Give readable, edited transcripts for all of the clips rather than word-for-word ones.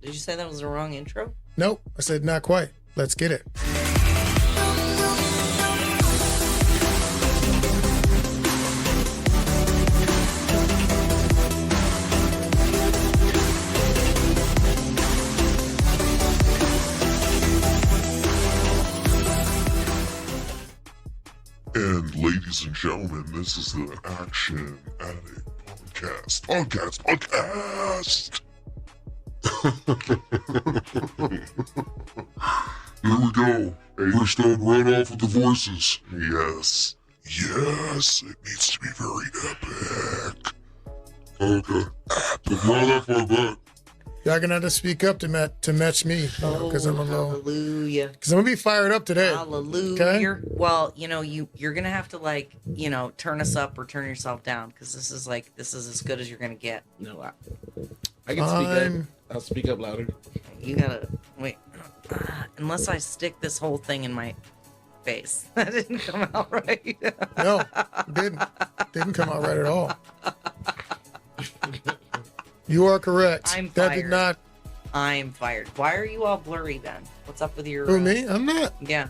Did you say that was the wrong intro? Nope. I said not quite. Let's get it. And ladies and gentlemen, this is the Action Addict Podcast. Here we go. We're starting right off with the voices. Yes, it needs to be very epic. Okay, but not that far back. Y'all gonna have to speak up to match me, because I'm a little. Hallelujah. Because I'm gonna be fired up today. Hallelujah. Okay? Well, you're gonna have to turn us up or turn yourself down, because this is as good as you're gonna get. No, I can speak up. I'll speak up louder. You gotta wait. Unless I stick this whole thing in my face, that didn't come out right. No, it didn't come out right at all. You are correct. I'm That fired. did not. I'm fired. Why are you all blurry then? What's up with your? Who, me? I'm not. Yeah,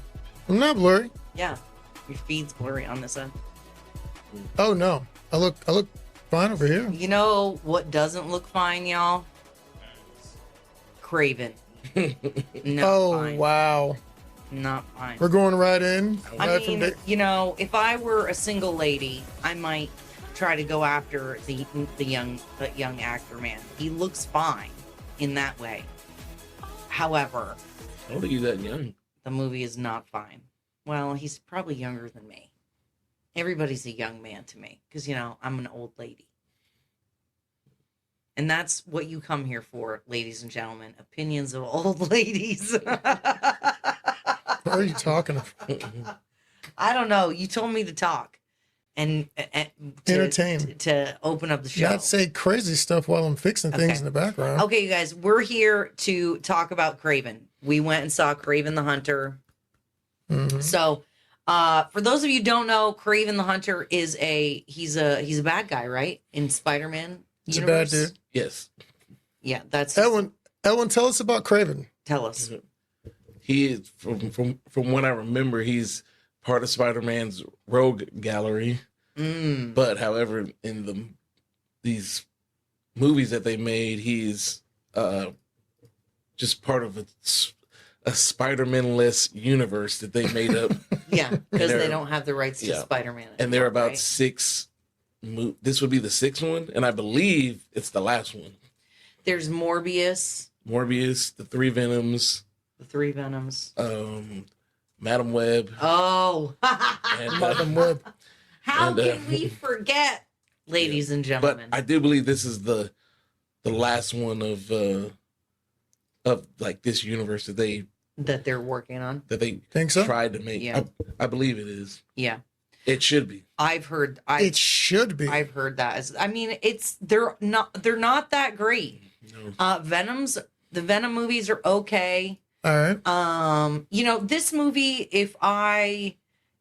I'm not blurry. yeah. Your feed's blurry on this end. Oh no, I look fine over here. You know what doesn't look fine, y'all? Kraven. Not Oh fine. wow, Not fine. we're going right in. I Right from mean, the- if I were a single lady, I might try to go after the young actor man. He looks fine in that way. However, I don't think he's that young. the movie is not fine. Well, he's probably younger than me. Everybody's a young man to me because I'm an old lady. And that's what you come here for, ladies and gentlemen. Opinions of old ladies. What are you talking about? I don't know. You told me to talk and Entertain. to open up the show. Not say crazy stuff while I'm fixing things Okay. in the background. Okay, you guys, we're here to talk about Kraven. We went and saw Kraven the Hunter. Mhm. So, for those of you who don't know, Kraven the Hunter is he's a bad guy, right? In Spider-Man He's a universe. bad dude. Yes, Yeah, that's Edwin, tell us about Kraven. Tell us. he is from what I remember. He's part of Spider-Man's rogue gallery. But however, in these movies that they made, he's just part of a Spider-Man-less universe that they made up. Yeah, because they're- they don't have the rights to yeah. Spider-Man. And there are anymore, about right? 6. This would be the 6th one, and I believe it's the last one. There's Morbius, Morbius, the 3 Venoms, the 3 Venoms. Madam Web, Oh, and Madam Web. how And, can we forget, ladies and but gentlemen? I do believe this is the last one of like this universe that they're working on. they Think so? tried to make. Yeah. I believe it is. Yeah, It should be. I've heard. It should be. I've heard that. They're not that great. No. The Venom movies are okay. All right. This movie, if I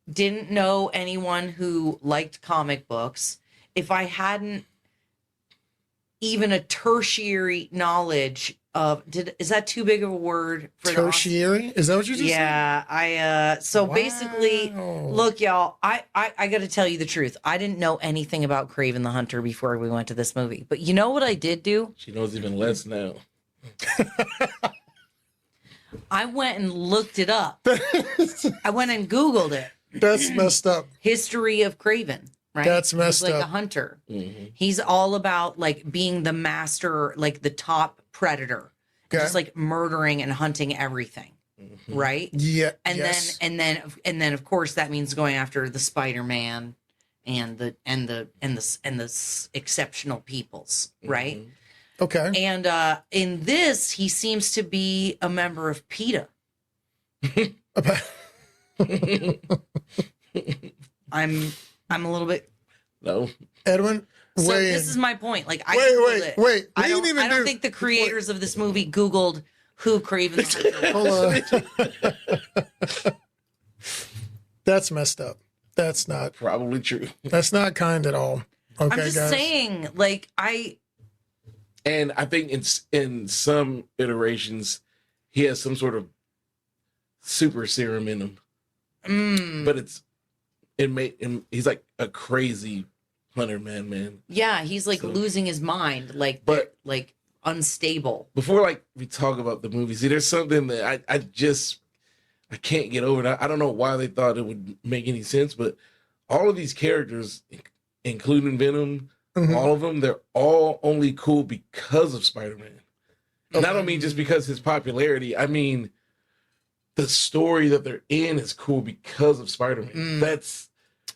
didn't know anyone who liked comic books, if I hadn't even a tertiary knowledge of, is that too big of a word for Tertiary? Is that what you just said? Yeah, so basically, Wow. look, y'all, I got to tell you the truth. I didn't know anything about Kraven the Hunter before we went to this movie. But you know what I did do? She knows even less now. I went and looked it up. I went and Googled it. That's messed up. History of Kraven, right? That's He's messed like up. a hunter. Mm-hmm. He's all about like being the master, like the top predator, Okay. just like murdering and hunting everything, right? Yeah. And yes. then of course that means going after the Spider-Man and the exceptional peoples, right? Okay. And in this, he seems to be a member of PETA. I'm a little bit. No. Edwin, So weigh this in. is my point. Like I Googled it. wait. I We don't, didn't even I don't do- think the creators of this movie Googled who Kraven the Hunter was. Hold on. That's messed up. That's not. Probably true. That's not kind at all. Okay, I'm just guys. saying, like And I think in some iterations, he has some sort of super serum in him. But he's like a crazy hunter man. Yeah, he's like So- losing his mind, like like unstable. Before like we talk about the movie, see, there's something that I can't get over. I don't know why they thought it would make any sense, but all of these characters, including Venom, all of them, they're all only cool because of Spider-Man. And I don't mean just because his popularity. I mean, the story that they're in is cool because of Spider-Man. That's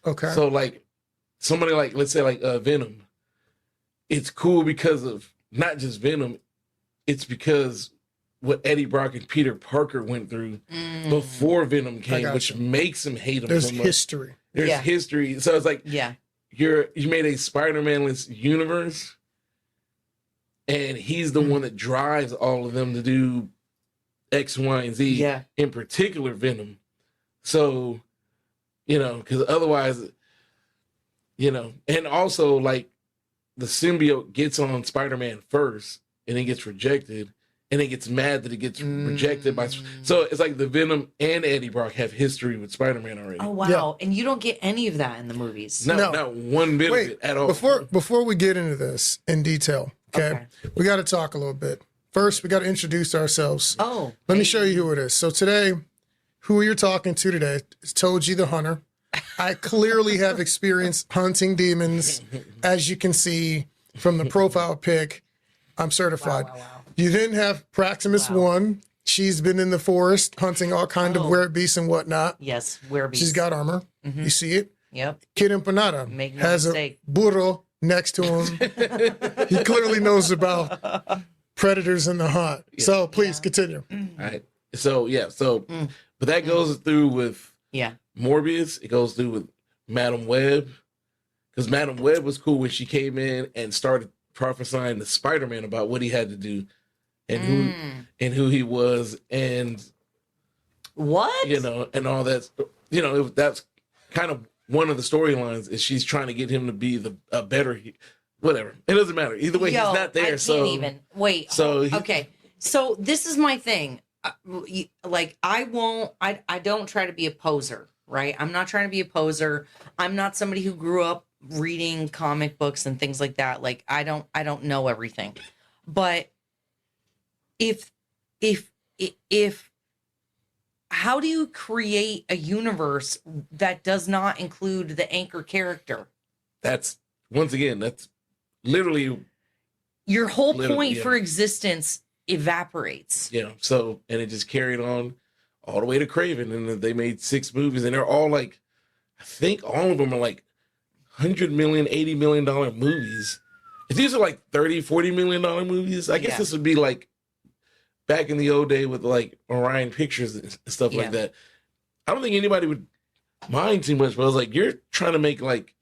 Okay. so like somebody like, let's say like Venom. It's cool because of not just Venom. It's because what Eddie Brock and Peter Parker went through before Venom came, got which you. makes him hate him There's so much. history. There's Yeah. history. So it's like Yeah. you made a Spider-Man-less universe, and he's the one that drives all of them to do X, Y, and Z. Yeah. In particular, Venom. So, because otherwise, and also like the symbiote gets on Spider-Man first, and it gets rejected, and it gets mad that it gets rejected by. So it's like the Venom and Eddie Brock have history with Spider-Man already. Oh wow! And you don't get any of that in the movies. No, No. not one bit of Wait, it at all. before we get into this in detail, okay. We got to talk a little bit. First, we got to introduce ourselves. Oh, Let me show you who it is. So today, who you're talking to today is Toji the Hunter. I clearly have experience hunting demons. As you can see from the profile pic, I'm certified. Wow. You then have Praximus 1. She's been in the forest hunting all kind of weird beasts and whatnot. Yes, werewolves. She's got armor. You see it? Yep. Kid Empanada Make no has mistake. a burro next to him. He clearly knows about predators in the hunt. So please continue. All right. So but that goes through with Yeah. Morbius. It goes through with Madame Web, because Madame Web was cool when she came in and started prophesying to Spider-Man about what he had to do, and who he was, and What? and all that. That's kind of one of the storylines is she's trying to get him to be a better. Whatever. It doesn't matter. Either way, Yo, he's not there. I can't even wait. So Okay. So this is my thing. Like I don't try to be a poser, right? I'm not trying to be a poser. I'm not somebody who grew up reading comic books and things like that. Like I don't know everything. But if how do you create a universe that does not include the anchor character? that's literally Your whole Literally, point yeah. for existence evaporates. So, and it just carried on all the way to Kraven, and then they made 6 movies, and they're all like, I think all of them are like $100 million, $80 million movies. If these are like $30, $40 million movies, I guess Yeah. this would be like back in the old day with like Orion Pictures and stuff Yeah. like that. I don't think anybody would mind too much, but I was like, you're trying to make like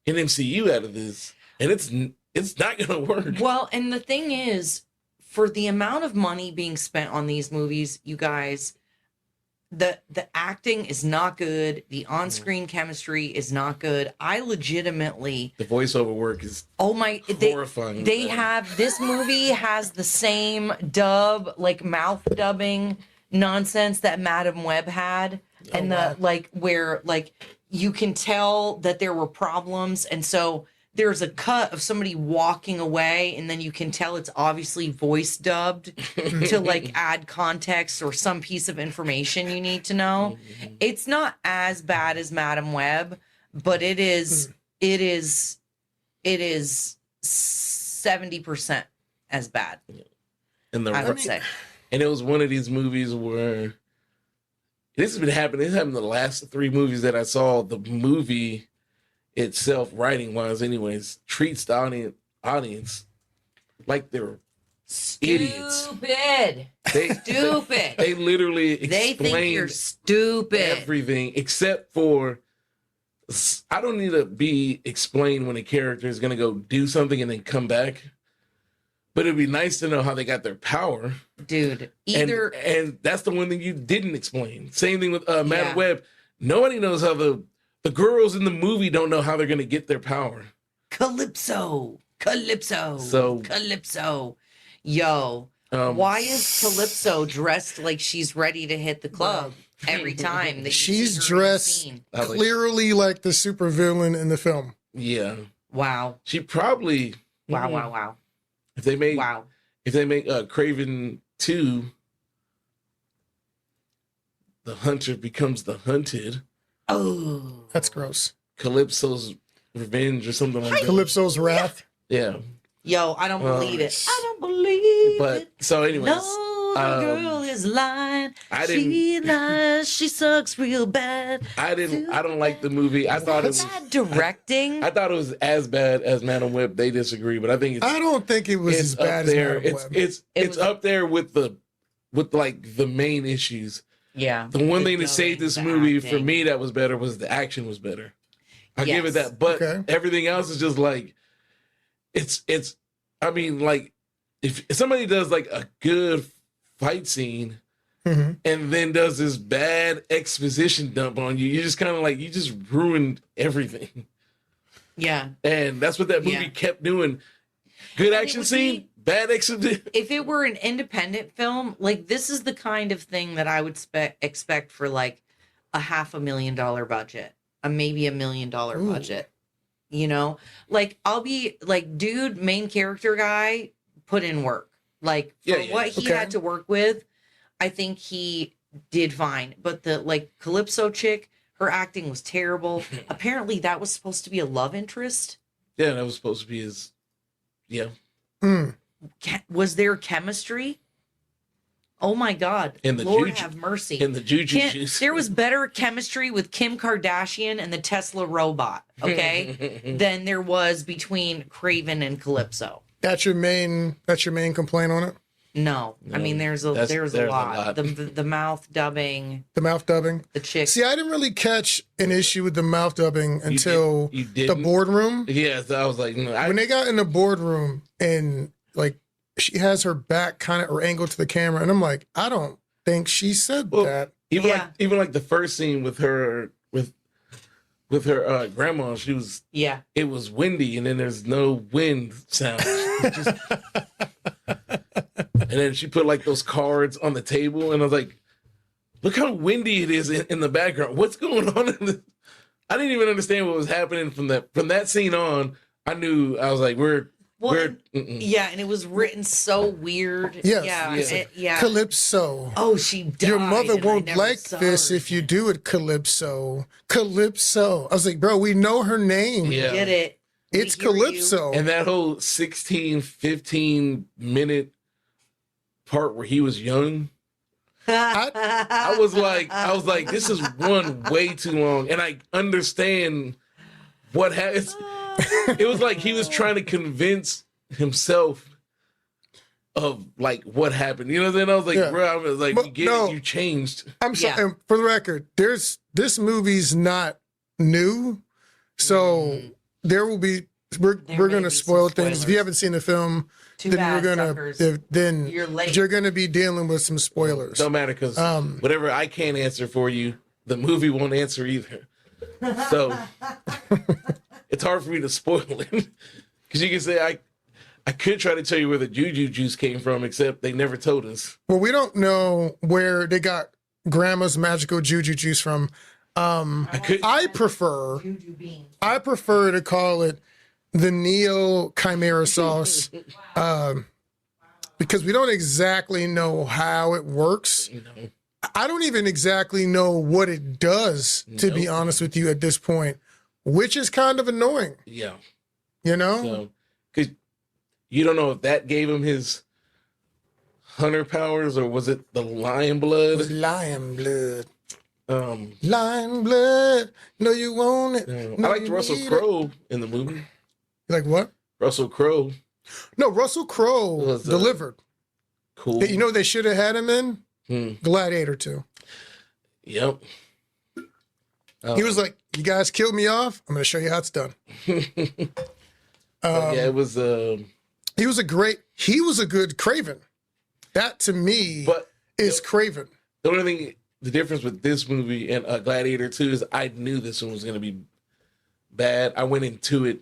an MCU out of this, and it's not gonna work. Well, and the thing is, for the amount of money being spent on these movies, you guys, the acting is not good. The on-screen chemistry is not good. I legitimately, The voiceover work is horrifying. they have, this movie has the same dub, like mouth dubbing nonsense that Madame Web had. And wow. where you can tell that there were problems. And so there's a cut of somebody walking away, and then you can tell it's obviously voice dubbed to like add context or some piece of information you need to know. It's not as bad as Madame Web, but it is 70% as bad, and I would say. And it was one of these movies where this has been happening. This happened in the last 3 movies that I saw. The movie itself, writing wise, anyways, treats the audience like they're idiots. Stupid. Stupid. They literally They think you're explained stupid. everything except for. I don't need to be explained when a character is going to go do something and then come back. But it'd be nice to know how they got their power. Dude, either And that's the one thing you didn't explain. Same thing with Madame Yeah. Web. Nobody knows how the girls in the movie don't know how they're going to get their power. Calypso. Calypso. Calypso. Yo, why is Calypso dressed like she's ready to hit the club every time that she's dressed clearly like the supervillain in the film? Yeah. Wow. She probably. Wow. If they make Kraven 2, the hunter becomes the hunted. Oh, that's gross. Calypso's revenge or something like that. Calypso's wrath. Yeah. Yo, I don't believe it. I don't believe it. So anyways. No, the girl is lying. She lies. She sucks real bad. I don't like the movie. I thought it was bad directing. I thought it was as bad as Madame Web. They disagree, but I think I don't think it was as bad as Madame Web. It's up there with like the main issues. Yeah. The one thing that saved this movie for me that was better was the action was better. I give it that. But everything else is just like it's I mean, like if somebody does like a good fight scene and then does this bad exposition dump on you, you just kind of like you just ruined everything. Yeah. And that's what that movie kept doing. Good action scene, bad exposition. If it were an independent film, like this is the kind of thing that I would expect for like a $500,000 budget, maybe $1 million budget. You know, like I'll be like, dude, main character guy put in work. Like for what he had to work with, I think he did fine. But the like Calypso chick, her acting was terrible. Apparently that was supposed to be a love interest. Yeah, that was supposed to be his. Yeah. Was there chemistry? Oh my God. In the Lord have mercy. In the Juju Juice. There was better chemistry with Kim Kardashian and the Tesla robot, okay, than there was between Kraven and Calypso. That's your main complaint on it? No. I mean there's a lot. The mouth dubbing. The mouth dubbing. The chick. See, I didn't really catch an issue with the mouth dubbing until the boardroom. Yes, I was like, when they got in the boardroom and like she has her back kind of or angle to the camera, and I'm like, I don't think she said that. Even like the first scene with her with her grandma, she was it was windy, and then there's no wind sound. And then she put like those cards on the table, and I was like, look how windy it is in the background. What's going on in this? I didn't even understand what was happening from that scene on. I was like, and it was written so weird. Yes. Calypso. Oh, she died. Your mother won't like this if you do it, Calypso. Calypso. I was like, bro, we know her name. Yeah. Get it. It's Calypso. And that whole 16, 15 minute part where he was young. I was like, this is one way too long. And I understand what happened. It was like he was trying to convince himself of like what happened. You know what I'm saying? I was like, bro, I was like, you changed. I'm sorry. And for the record, this movie's not new, so there will be we're gonna spoil things. If you haven't seen the film, then you're gonna be dealing with some spoilers. Don't matter because whatever I can't answer for you, the movie won't answer either. So it's hard for me to spoil it because you can say I could try to tell you where the Juju Juice came from, except they never told us. Well, we don't know where they got Grandma's magical Juju Juice from. I prefer to call it the Neo Chimera sauce because we don't exactly know how it works. No. I don't even exactly know what it does, to be honest with you, at this point, which is kind of annoying. Yeah. You know? So, because you don't know if that gave him his hunter powers or was it the lion blood? It was lion blood. Lion blood. No, you want it. No, I liked Russell Crowe in the movie. You like what? Russell Crowe. No, Russell Crowe delivered. Cool. You know they should have had him in? Gladiator 2. Yep. He was like, you guys killed me off. I'm going to show you how it's done. It was... He was a good Kraven. That, to me, is Kraven. The only thing, the difference with this movie and Gladiator 2 is I knew this one was going to be bad. I went into it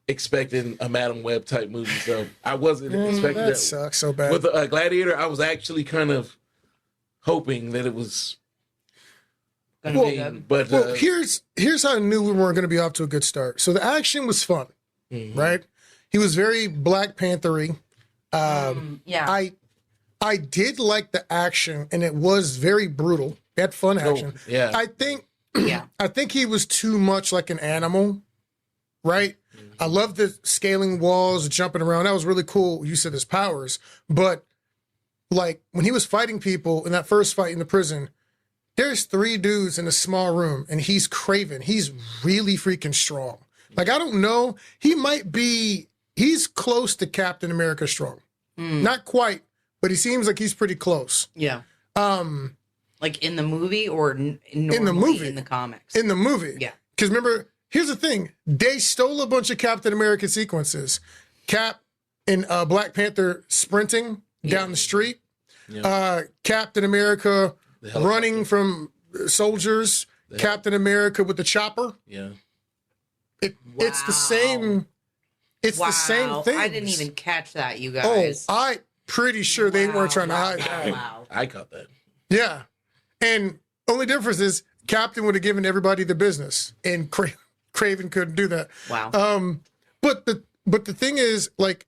expecting a Madam Web type movie, so I wasn't expecting That that. sucks so bad. With Gladiator, I was actually kind of hoping that it was. Gonna be good. But Well, here's how I knew we weren't going to be off to a good start. So the action was fun, right? He was very Black Panther-y. Yeah. I did like the action, and it was very brutal. It had fun action. yeah. I think Yeah. I think he was too much like an animal, right? I love the scaling walls, jumping around. That was really cool use of his powers. But like when he was fighting people in that first fight in the prison, there's 3 dudes in a small room, and he's Kraven. He's really freaking strong. Like, I don't know. He's close to Captain America strong. Not quite, but he seems like he's pretty close. Yeah. Like in the movie or normally in the movie. in the comics? In the movie. Yeah. Because remember, here's the thing. They stole a bunch of Captain America sequences. Cap and Black Panther sprinting down the street. Yeah. Captain America helicopter. running from soldiers. Captain America with the chopper. Yeah. It's the same. It's the same thing. I didn't even catch that, you Oh, guys. I pretty sure they weren't trying to hide that. Wow. I caught that. Yeah. And only difference is Captain would have given everybody the business, and Kraven couldn't do that. Wow. But the thing is, like,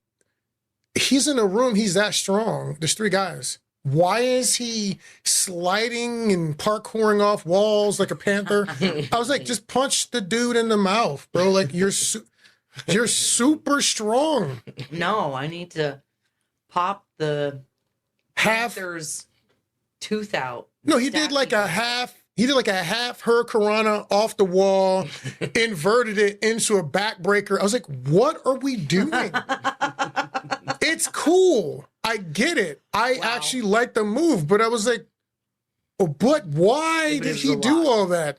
he's in a room, he's that strong. There's 3 guys. Why is he sliding and parkouring off walls like a panther? I was like, just punch the dude in the mouth, bro. Like, you're super strong. No, I need to pop the Half. Panther's tooth out. No, he did like a half. He did like a half Hurricanrana off the wall, inverted it into a backbreaker. I was like, what are we doing? It's cool. I get it. I actually like the move, but I was like, oh, but why It did is he a do lot. all that?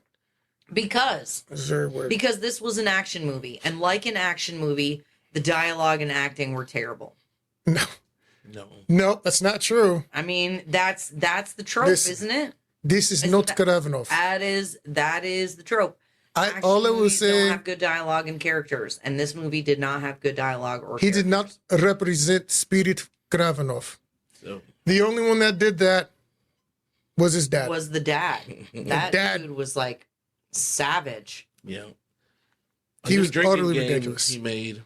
Because Is there a word? because this was an action movie, and like an action movie, the dialogue and acting were terrible. No, that's not true. I mean, that's the trope, This- isn't it? This is Isn't not that- Karavanov. That is the trope. Action All I will movies don't say, have good dialogue and characters, and this movie did not have good dialogue or. he did characters. not represent Spirit Karavanov. So The only one that did that was his dad. Was the dad? That dad- dude was like savage. yeah. He A was new drinking utterly game ridiculous. He made.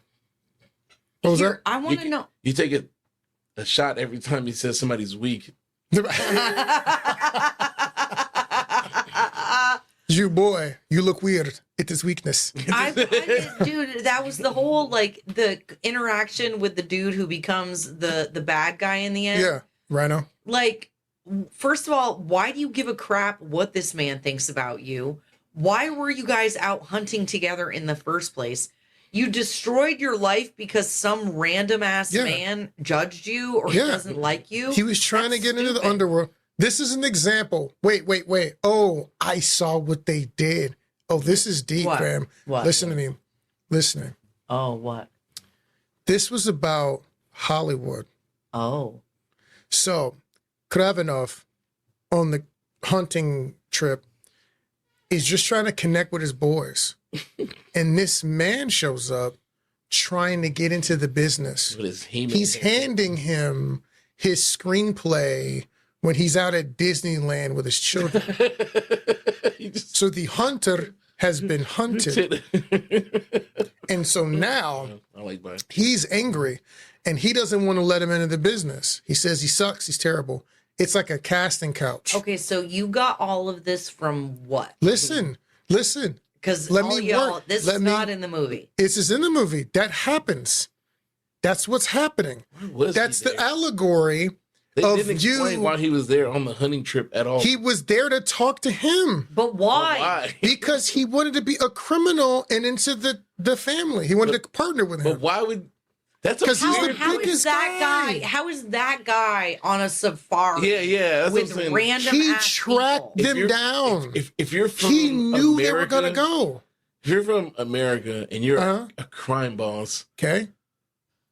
What was Here, I want to You- know. You take a shot every time he says somebody's weak. that? You boy, you look weird. It is weakness. Dude, that was the whole like the interaction with the dude who becomes the bad guy in the end. Yeah, Rhino. Like, first of all, why do you give a crap what this man thinks about you? Why were you guys out hunting together in the first place? You destroyed your life because some random ass Yeah. man judged you or Yeah. doesn't like you. He was trying That's to get into the stupid. underworld. This is an example. Wait. Oh, I saw what they did. Oh, this is deep, What? fam. What? Listen to me. Listening. Oh, what? This was about Hollywood. Oh. So, Kravanov on the hunting trip is just trying to connect with his boys. And this man shows up trying to get into the business. With his He-Man He's hair. handing him his screenplay when he's out at Disneyland with his children. He just So the hunter has been hunted. And so now I like mine. he's angry and he doesn't want to let him into the business. He says he sucks. He's terrible. It's like a casting couch. Okay, so you got all of this from what? Listen. Because Let all me y'all, work. this Let is me- not in the movie. This is in the movie. That happens. That's what's happening. Was That's he the there? allegory. They of didn't explain you- why he was there on the hunting trip at all. He was there to talk to him. But why? Why? Because he wanted to be a criminal and into the family. He wanted to partner with But him. why would? That's a 'Cause he's weird. the How is biggest that guy. guy? How is that guy on a safari? Yeah. That's what I'm with saying. random He ass tracked people? them you're- down. If you're from He knew they were America, going to go. If you're from America and you're Uh-huh. a crime boss, Okay.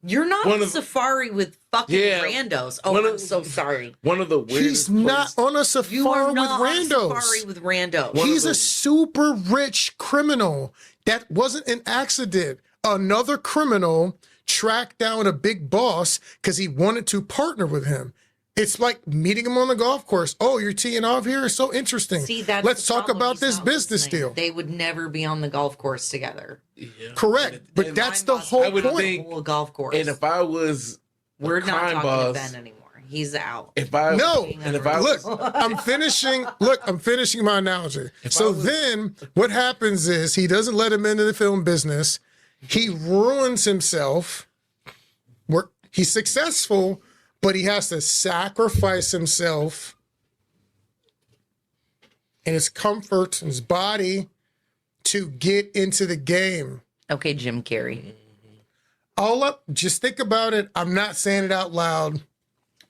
You're not One on of- safari with fucking Yeah. randos. Oh, One I'm of- so sorry. one of the weirdest. He's not on a You are safari with not on randos. safari with randos. One of He's a the- super rich criminal. That wasn't an accident. another criminal tracked down a big boss because he wanted to partner with him. It's like meeting him on the golf course. Oh, you're teeing off here? So interesting. See, that's Let's the talk problem. about He's this not business listening. deal. They would never be on the golf course together. Yeah. Correct. But And that's Crime the boss whole I would point. think- Whole golf course. And if I was We're a not crime talking boss, to Ben anymore. He's out. if I No. and if I Look, was, I'm finishing my analogy. If So I was- then what happens is he doesn't let him into the film business. He ruins himself. He's successful, but he has to sacrifice himself and his comfort and his body to get into the game. Okay, Jim Carrey. Just think about it. I'm not saying it out loud,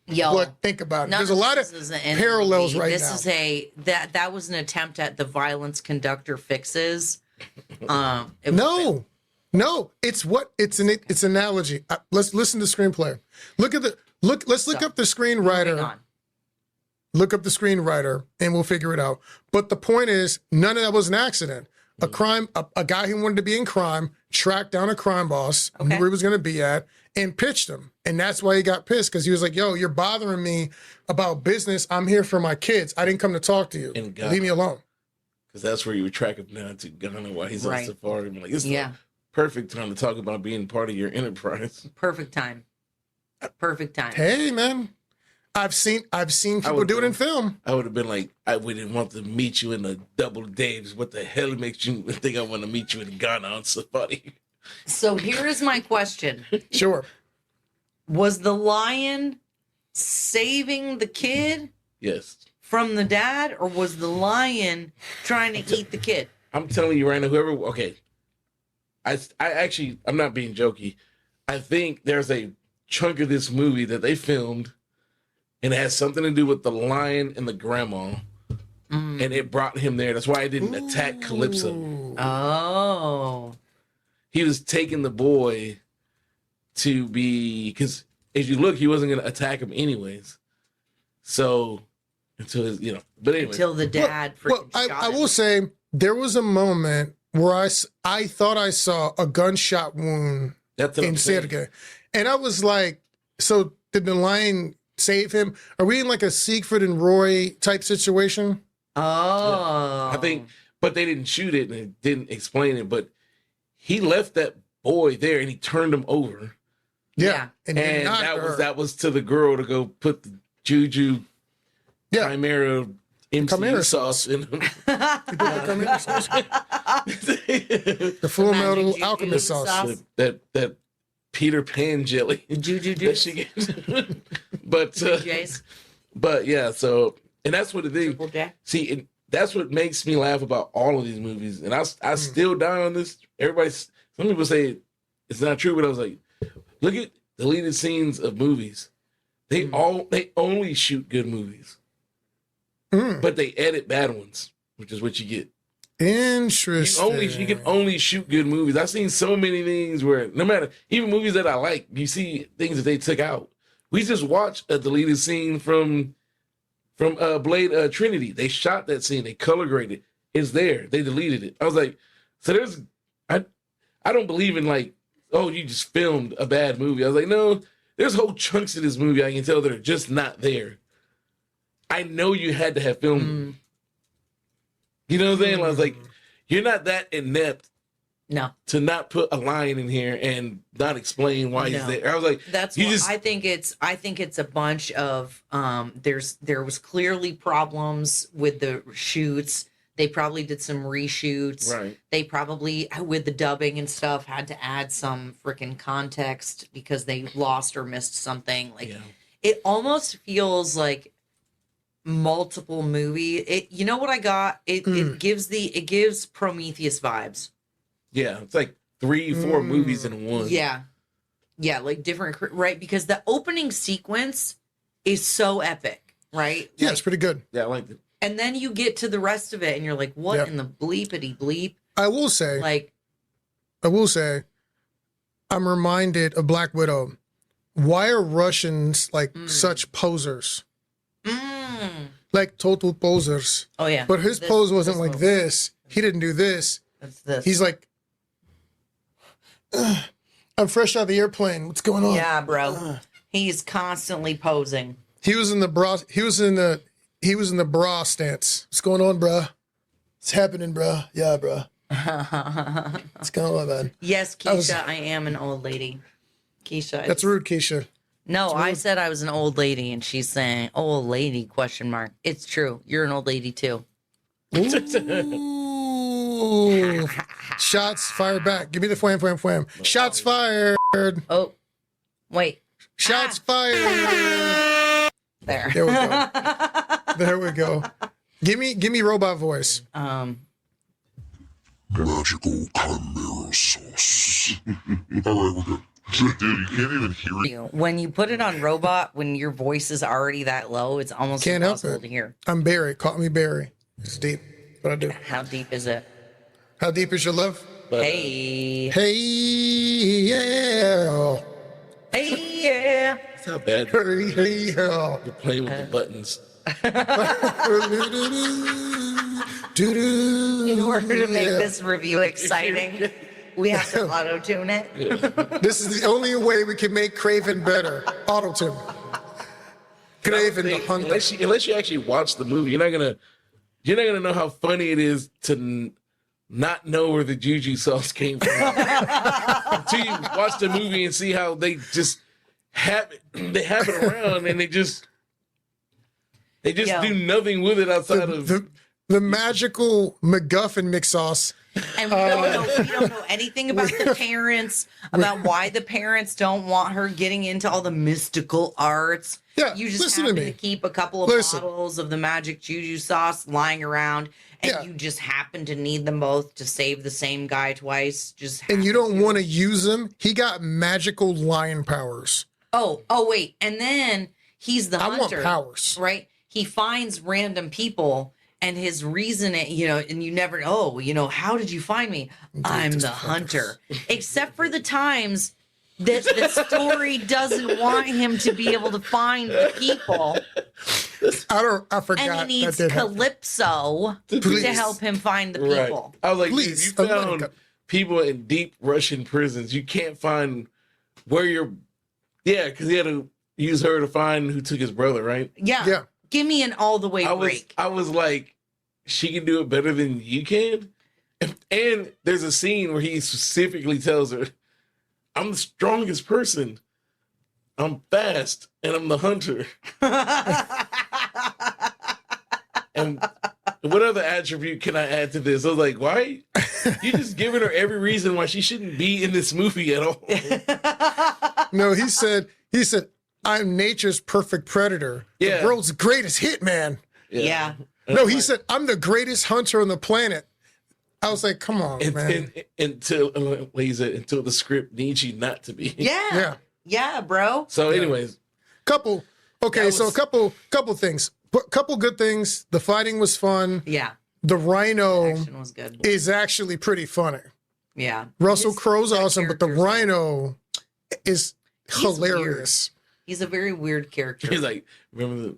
Yo, but think about it. none There's a lot of this isn't in parallels the movie. right this now. is that was an attempt at the violence conductor fixes. No, it's an analogy. Let's listen to screenplay. Let's look up the screenwriter. Look up the screenwriter, and we'll figure it out. But the point is, none of that was an accident. A guy who wanted to be in crime tracked down a crime boss, knew where he was going to be at, and pitched him. And that's why he got pissed, because he was like, "Yo, you're bothering me about business. I'm here for my kids. I didn't come to talk to you. And Leave me alone." because that's where you would track him down to Ghana while he's on Right. safari. I'm like, it's the perfect time to talk about being part of your enterprise. Perfect time. Perfect time. Hey, man, I've seen people do it in film. I would have been like, I wouldn't want to meet you in a double days. What the hell makes you think I want to meet you in Ghana on safari? So here is my question. Sure. Was the lion saving the kid Yes. from the dad, or was the lion trying to eat the kid? I'm telling you right now, okay. I actually, I'm not being jokey. I think there's a chunk of this movie that they filmed and it has something to do with the lion and the grandma. And it brought him there. That's why I didn't attack Calypso. Oh. He was taking the boy to be, because as you look, he wasn't going to attack him anyways. So until his, but anyway. Until the dad freaking shot I him. will say there was a moment where I thought I saw a gunshot wound That's what in I'm saying. Sergei. And I was like, so did the lion save him? Are we in like a Siegfried and Roy type situation? Oh. I think, but they didn't shoot it and it didn't explain it. But he left that boy there and he turned him over. Yeah. And, he And knocked her. that was to the girl to go put the Juju Chimera Chimera sauce in him. He put the Chimera sauce. The Full Metal Magic Alchemist Juju sauce. that Peter Pan jelly Juju that juice. she gets. but Jace. but yeah, so and that's what the thing. Triple J. See, and that's what makes me laugh about all of these movies. And I still die on this. Some people say it's not true, but I was like, look at deleted scenes of movies. They only shoot good movies, but they edit bad ones, which is what you get. Interesting. You can only shoot good movies. I've seen so many things where no matter, even movies that I like, you see things that they took out. We just watched a deleted scene from Blade Trinity. They shot that scene. They color graded. It's there. They deleted it. I was like, so I don't believe in like, oh, you just filmed a bad movie. I was like, no, there's whole chunks of this movie I can tell that are just not there. I know you had to have filmed them. You know what I'm saying? I was like, you're not that inept to not put a lion in here and not explain why he's there. I was like, that's what I think it's a bunch of there was clearly problems with the shoots. They probably did some reshoots. Right. They probably, with the dubbing and stuff, had to add some freaking context because they lost or missed something. Like it almost feels like multiple movie. You know what I got? It gives Prometheus vibes. Yeah, it's like 3-4 movies in one. Yeah, like different, right? Because the opening sequence is so epic, right? Yeah, it's pretty good. Yeah, I liked it. And then you get to the rest of it, and you're like, "What in the bleepity bleep?" I will say, like, I'm reminded of Black Widow. Why are Russians like such posers? Like total posers. Oh yeah. But his pose wasn't like this. He didn't do this. That's this. He's like, I'm fresh out of the airplane. What's going on? Yeah, bro. He's constantly posing. He was in the bra. He was in the bra stance. What's going on, bruh? What's happening, bruh? Yeah, bruh. What's going on, man? Yes, Keisha, I am an old lady. Keisha. That's rude, Keisha. No, I said I was an old lady, and she's saying, "Old lady?" ? It's true. You're an old lady too. Ooh. Shots fired back. Give me the wham, wham, wham. Shots fired. Oh, wait. Shots fired. There. There we go. There we go. Give me robot voice. Magical chimera sauce. All right, we're good. Dude, you can't even hear it. When you put it on robot, when your voice is already that low, it's almost Can't help impossible it. to hear. I'm Barry. Call me Barry. It's deep. What I do. How deep is it? How deep is your love? Hey. Hey, yeah. Hey, yeah. That's how bad Hey, yeah. you're playing with the buttons. In order to make this review exciting, we have to auto-tune it. This is the only way we can make Kraven better. Auto-tune. Kraven the Hunter. Unless you actually watch the movie, you're not gonna know how funny it is to not know where the juju sauce came from until you watch the movie and see how they just have it around and they just do nothing with it outside of The magical MacGuffin mix sauce. And we don't know anything about the parents, about why the parents don't want her getting into all the mystical arts. Yeah, you just listen to happen me. to keep a couple of bottles of the magic juju sauce lying around, and you just happen to need them both to save the same guy twice. And you don't want to use them. He got magical lion powers. Oh, wait. And then he's the hunter. I want powers. Right? He finds random people, and his reason, and you never, how did you find me? I'm the hunter. Except for the times that the story doesn't want him to be able to find the people. I forgot. And he needs Calypso to help him find the people. I was like, Please, dude, you found people in deep Russian prisons. You can't find where you're. Yeah, because he had to use her to find who took his brother, right? Yeah. Give me an all the way break. I was like, she can do it better than you can. And there's a scene where he specifically tells her, I'm the strongest person. I'm fast and I'm the hunter. And what other attribute can I add to this? I was like, why? You just giving her every reason why she shouldn't be in this movie at all. No, he said, I'm nature's perfect predator. The world's greatest hitman. Yeah. No, he said, I'm the greatest hunter on the planet. I was like, come on, man. Until the script needs you not to be. Yeah, bro. So anyways. Couple things. Couple good things. The fighting was fun. Yeah. The rhino Action was good. is actually pretty funny. Yeah. Russell Crowe's awesome, but the rhino is hilarious. He's a very weird character. He's like, remember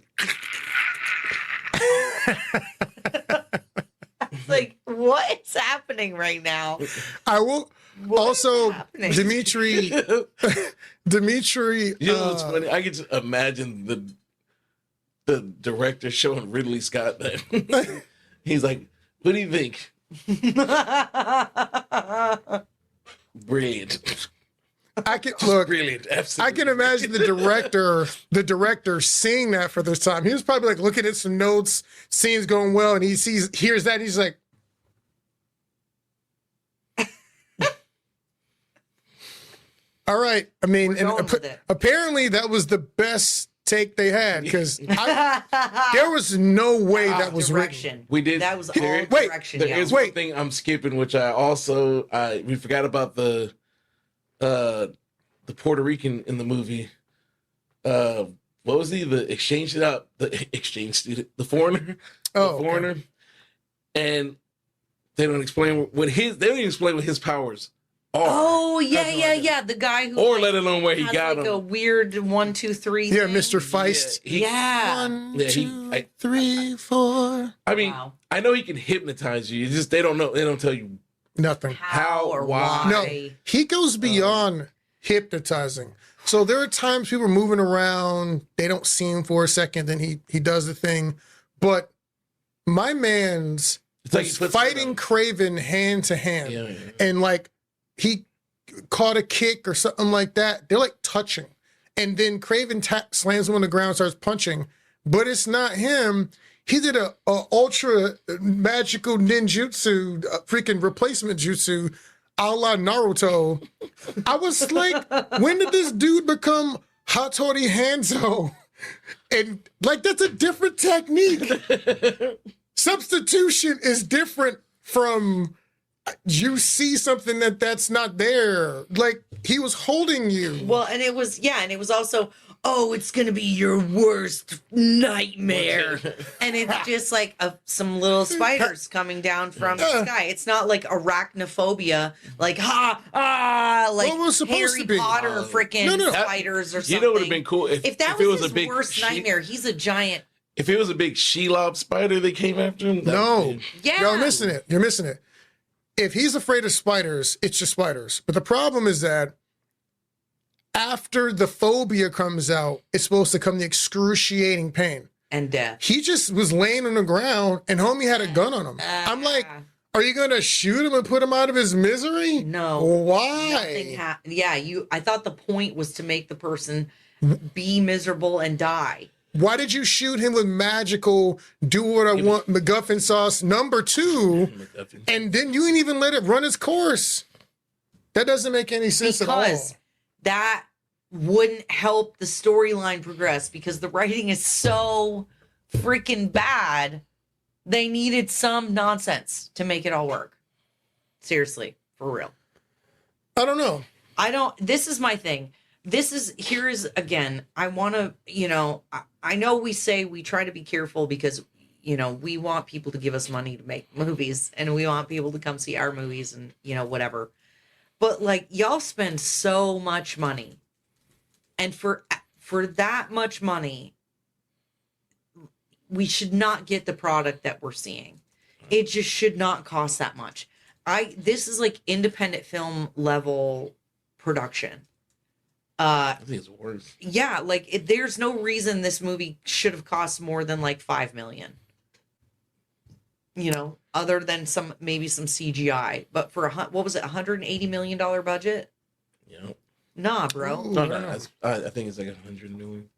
It's like, what is happening right now? I will also Dimitri. You know what's funny? I can just imagine the director showing Ridley Scott that. He's like, what do you think? Brilliant. I can look. Brilliant. Absolutely. I can imagine the director seeing that for this time. He was probably like looking at some notes, scenes going well, and hears that, and he's like, all right. I mean, apparently that was the best take they had because there was no way that was written. We did. That was all direction. There is one thing I'm skipping, which we forgot about the Puerto Rican in the movie. What was he? The exchange student, the foreigner. Oh, the foreigner. Okay. And they don't explain what his powers are. Oh yeah. The guy who let alone where he got him. A weird 1, 2, 3. Yeah, Mr. Feist. Yeah. 1, 2, 3, 4. I mean, I know he can hypnotize you. It's just they don't know. They don't tell you Nothing. how or why? No, why. he goes beyond hypnotizing. So there are times people are moving around, they don't see him for a second, then he does the thing. But my man's It's like was he puts fighting it Kraven hand to hand. Yeah, yeah. And like he caught a kick or something like that. They're like touching. And then Kraven slams him on the ground, starts punching. But it's not him. He did a ultra magical ninjutsu, freaking replacement jutsu, a la Naruto. I was like, when did this dude become Hattori Hanzo? And like, that's a different technique. Substitution is different from you see something that's not there. Like, he was holding you. Well, and it was also, oh, it's gonna be your worst nightmare, and it's just like some little spiders coming down from the sky. It's not like arachnophobia, like like Well, it was supposed Harry to be. Potter freaking No. spiders or something. You know what would have been cool if that it was was his a big worst nightmare. He's a giant. If it was a big Shelob spider that came after him, No. Yeah, You're missing it. You're missing it. If he's afraid of spiders, it's just spiders. But the problem is that after the phobia comes out, it's supposed to come the excruciating pain. and death. He just was laying on the ground and homie had a gun on him. I'm like, are you going to shoot him and put him out of his misery? No. Why? Nothing I thought the point was to make the person be miserable and die. Why did you shoot him with magical, do what I want, MacGuffin sauce number 2, and then you didn't even let it run its course? That doesn't make any sense at all. Because that wouldn't help the storyline progress because the writing is so freaking bad. They needed some nonsense to make it all work. Seriously, for real. I don't know. This is my thing. Here's again, I want to, I know we say we try to be careful because, we want people to give us money to make movies and we want people to come see our movies and, whatever. But like, y'all spend so much money. And for that much money, we should not get the product that we're seeing. It just should not cost that much. This is like independent film level production. I think it's worse. Yeah, like there's no reason this movie should have cost more than like $5 million. Other than maybe some CGI. But for what was it, $180 million budget? Yeah. Nah, bro. Ooh. No. I think it's like 100 million.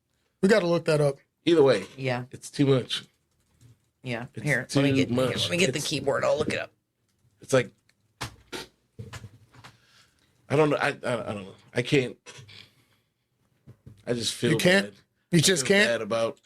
We got to look that up. Either way, Yeah, it's too much. yeah. It's Here, too let me get much. the keyboard. I'll look it up. It's like I don't know. I don't know. I can't. I just feel You can't? bad. You just I feel can't? bad about.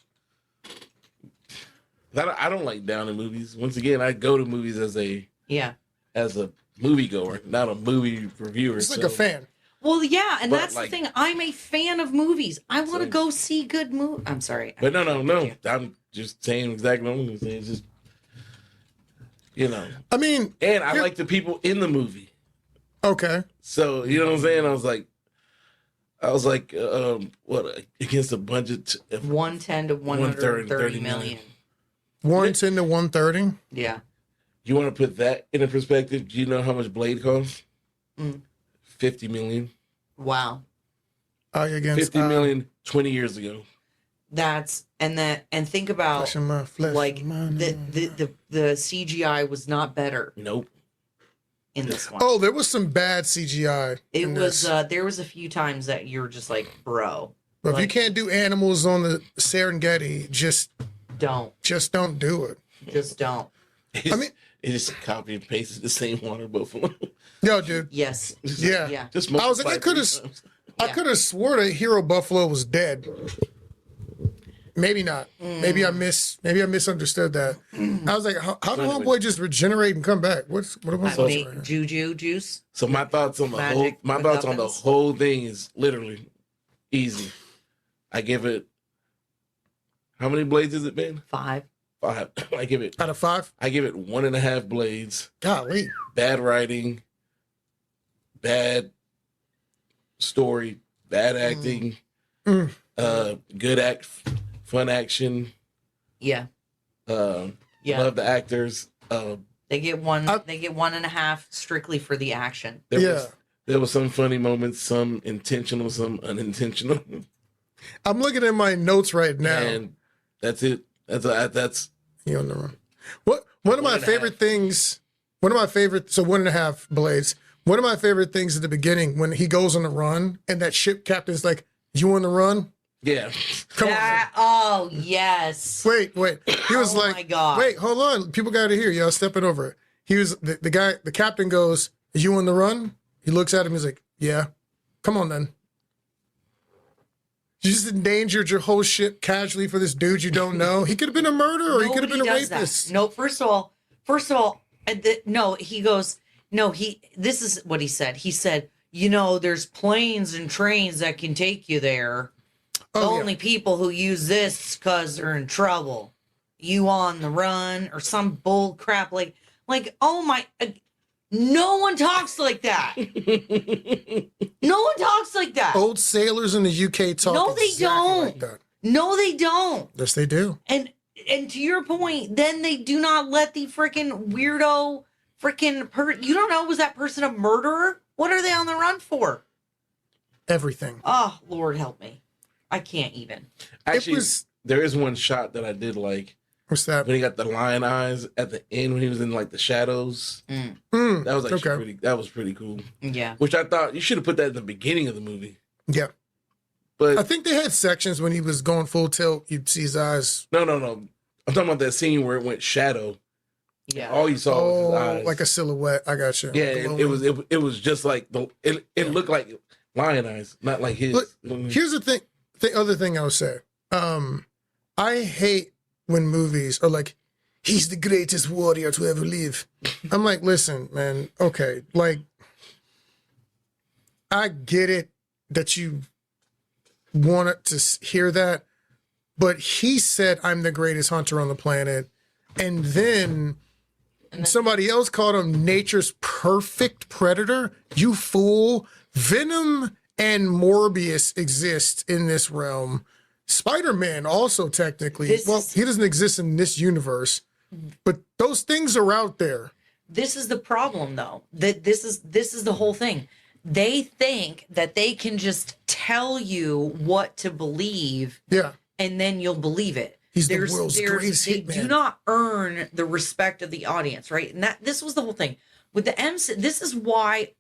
I don't like downing movies. Once again, I go to movies as a moviegoer, not a movie reviewer. It's like a fan. Well, yeah, and But, that's like- the thing. I'm a fan of movies. I want to Same. go see good movies. I'm sorry. But no. I'm just saying exactly what I'm going to say. It's just, I mean, and I like the people in the movie. okay. So, you know what I'm saying? I was like, what, against a budget of 110 to 130 million. 110 to 130. Yeah. You want to put that in a perspective? Do you know how much Blade costs? Mm. 50 million. Wow. Against 50 million 20 years ago. And think about flesh of my flesh. like of mine. the CGI was not better Nope. in this one. Oh, there was some bad CGI. It in was this. there was a few times that you're just like, bro, But if you like- can't do animals on the Serengeti, just don't do it. just don't. It just copy and pasted the same water buffalo. Yo, dude. Yes. Yeah. Yeah. Just I was like, I multiply coulda three times. I Yeah. could have swore that Hero Buffalo was dead. Maybe not. Maybe I misunderstood that. I was like, how did homeboy just regenerate and come back? What am I supposed to Make juju juice. So my thoughts on the Magic MacGuffins. whole thing is literally easy. I give it. How many blades has it been? 5. 5. I give it. out of 5? I give it 1.5 blades. Golly. Bad writing, bad story, bad acting, Mm. good fun action. Yeah. Yeah. Yeah. Love the actors. They get one. They get 1.5 strictly for the action. There was some funny moments, some intentional, some unintentional. I'm looking at my notes right now. And that's it. That's You on the run. One of my favorite things. One of my favorite. So 1.5 blades. One of my favorite things at the beginning when he goes on the run and that ship captain's like, "You on the run?" yeah. Come on. Oh yes. Wait. He was Oh like, my God. "Wait, hold on. People got to hear y'all stepping over it." He was the guy. The captain goes, "You on the run?" He looks at him. He's like, "Yeah." Come on then. You just endangered your whole ship casually for this dude you don't know. He could have been a murderer or he could have been a Nobody does rapist. that. No, first of all, no, he goes, no, this is what he said. He said, there's planes and trains that can take you there. The only people who use this because they're in trouble. You on the run or some bull crap like, oh my, no one talks like that. No one talks like that. Old sailors in the UK talk. No, they exactly don't. Like that. No, they don't. Yes, they do. And to your point, then they do not let the freaking weirdo you don't know, was that person a murderer? What are they on the run for? Everything. Oh, Lord help me. I can't even. Actually, there is one shot that I did like. What's that? When he got the lion eyes at the end when he was in like the shadows. That was actually pretty cool. Yeah. Which I thought you should have put that in the beginning of the movie. Yeah. But I think they had sections when he was going full tilt, you'd see his eyes. No. I'm talking about that scene where it went shadow. Yeah. All you saw was his eyes. Like a silhouette. I got you. Yeah, it was just like it looked like lion eyes, not like his. Look, here's the thing. The other thing I would say. I hate when movies are like, he's the greatest warrior to ever live. I'm like, listen, man, okay, like, I get it that you wanted to hear that, but he said, I'm the greatest hunter on the planet. And then somebody else called him nature's perfect predator. You fool. Venom and Morbius exist in this realm. Spider-Man also technically, he doesn't exist in this universe, but those things are out there. This is the problem, though. That this is the whole thing. They think that they can just tell you what to believe, and then you'll believe it. He's the world's greatest They hitman. do not earn the respect of the audience, right? And this was the whole thing with the MC. This is why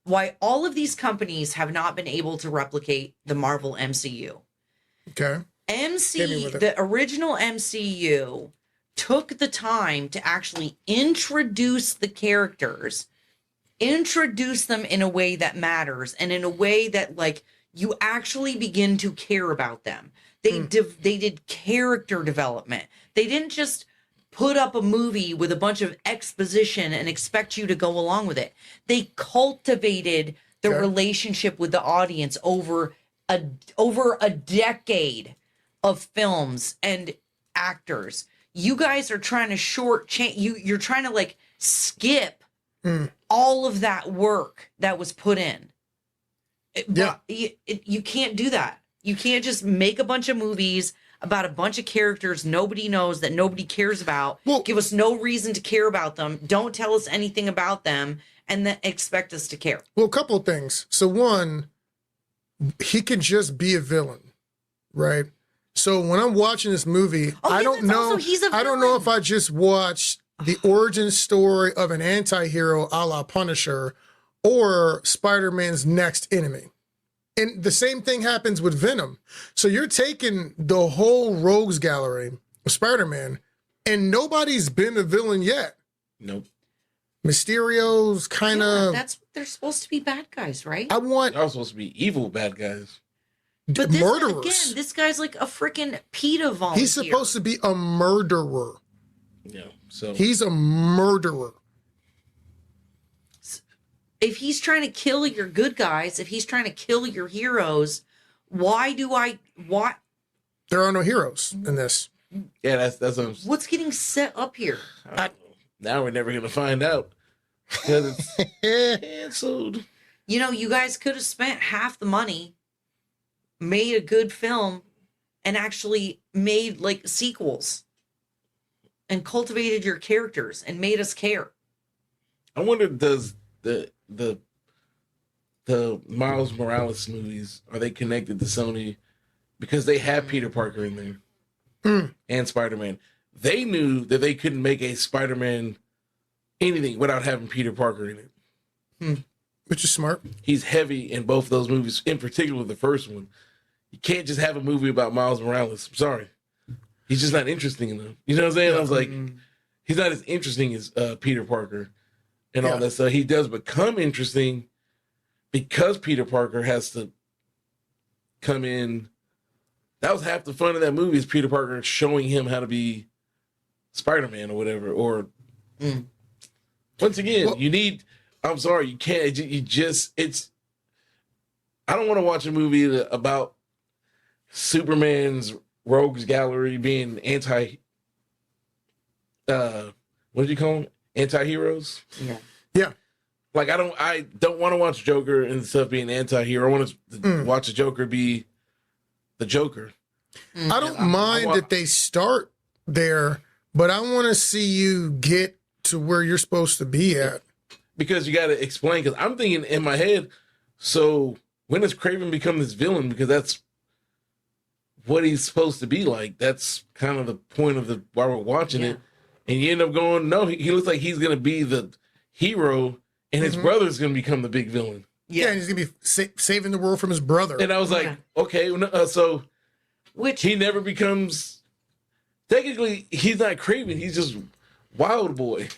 why all of these companies have not been able to replicate the Marvel MCU. Okay. The original MCU took the time to actually introduce the characters, introduce them in a way that matters and in a way that like you actually begin to care about them. They did character development. They didn't just put up a movie with a bunch of exposition and expect you to go along with it. They cultivated the relationship with the audience over a decade of films and actors. You guys are trying to you're trying to like skip all of that work that was put in. You can't do that. You can't just make a bunch of movies about a bunch of characters nobody knows, that nobody cares about. Give us no reason to care about them. Don't tell us anything about them, and then expect us to care. Well, a couple of things. So one, he can just be a villain, right? So when I'm watching this movie, I don't know. I don't know if I just watched the origin story of an anti-hero a la Punisher or Spider-Man's next enemy. And the same thing happens with Venom. So you're taking the whole rogues gallery of Spider-Man, and nobody's been a villain yet. Nope. Mysterio's kind of... They're supposed to be bad guys, right? They're supposed to be evil bad guys. But murderers. Again, this guy's like a freaking PETA volunteer. He's supposed to be a murderer. Yeah, so... He's a murderer. If he's trying to kill your good guys, if he's trying to kill your heroes, why? There are no heroes in this. Yeah, that's what's getting set up here. Now we're never gonna find out because it's canceled. You guys could have spent half the money, made a good film, and actually made like sequels and cultivated your characters and made us care. I wonder, does the Miles Morales movies, are they connected to Sony? Because they have Peter Parker in there and Spider-Man. They knew that they couldn't make a Spider-Man anything without having Peter Parker in it. Which is smart. He's heavy in both those movies, in particular the first one. You can't just have a movie about Miles Morales. I'm sorry. He's just not interesting enough. You know what I'm saying? I was like, he's not as interesting as Peter Parker and all that stuff. He does become interesting because Peter Parker has to come in. That was half the fun of that movie, is Peter Parker showing him how to be Spider-Man or whatever. Or once again, you need, I'm sorry, you can't, you just, it's, I don't want to watch a movie about Superman's rogues gallery being what did you call them? Anti-heroes? Yeah. Yeah. Like, I don't want to watch Joker and stuff being anti-hero. I want to watch a Joker be the Joker. I don't mind that they start there, but I want to see you get to where you're supposed to be at. Because you got to explain, because I'm thinking in my head, so when does Kraven become this villain? Because that's what he's supposed to be like. That's kind of the point of why we're watching it. And you end up going, no, he looks like he's going to be the hero, and his brother's going to become the big villain. Yeah, and he's going to be saving the world from his brother. And I was like, okay, so he never becomes, technically, he's not Kraven, he's just Wild Boy.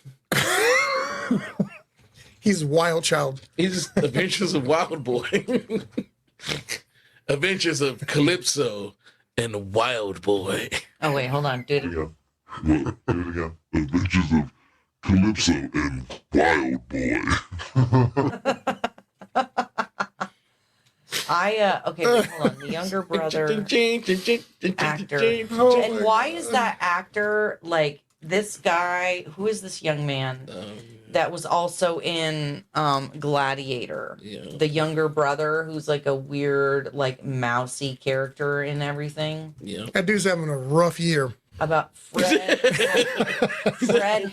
He's Wild Child. He's just Adventures of Wild Boy. Adventures of Calypso and Wild Boy. Oh, wait, hold on. Dude. Well, do it again. Adventures of Calypso and Wild Boy. Okay, wait, hold on. The younger brother actor. And why is that actor, like, this guy, who is this young man that was also in Gladiator? Yeah. The younger brother who's like a weird, like, mousy character and everything. Yeah. That dude's having a rough year. About Fred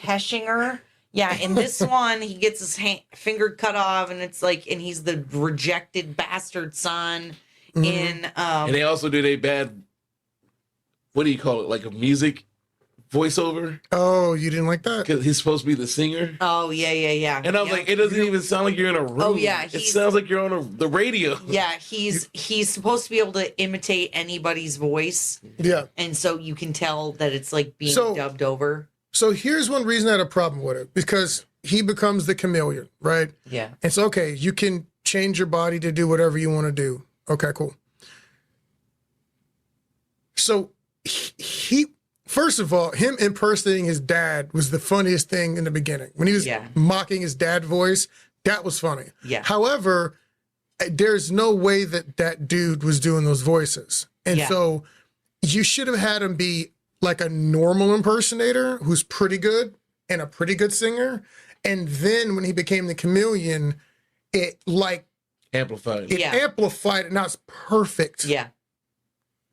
Heshinger. Yeah, in this one, he gets his finger cut off, and it's like, and he's the rejected bastard son. And they also did a bad, what do you call it, like a music voiceover? Oh, you didn't like that? Because he's supposed to be the singer. Oh, yeah. And I was like, it doesn't even sound like you're in a room. Oh, yeah, it sounds like you're on the radio. Yeah, he's supposed to be able to imitate anybody's voice. Yeah. And so you can tell that it's like being dubbed over. So here's one reason I had a problem with it, because he becomes the chameleon, right? Yeah. It's okay. You can change your body to do whatever you want to do. Okay, cool. So he first of all, him impersonating his dad was the funniest thing in the beginning. When he was mocking his dad voice, that was funny. Yeah. However, there's no way that dude was doing those voices. And so you should have had him be like a normal impersonator who's pretty good and a pretty good singer. And then when he became the chameleon, it like amplified. Amplified it. Now it's perfect. Yeah.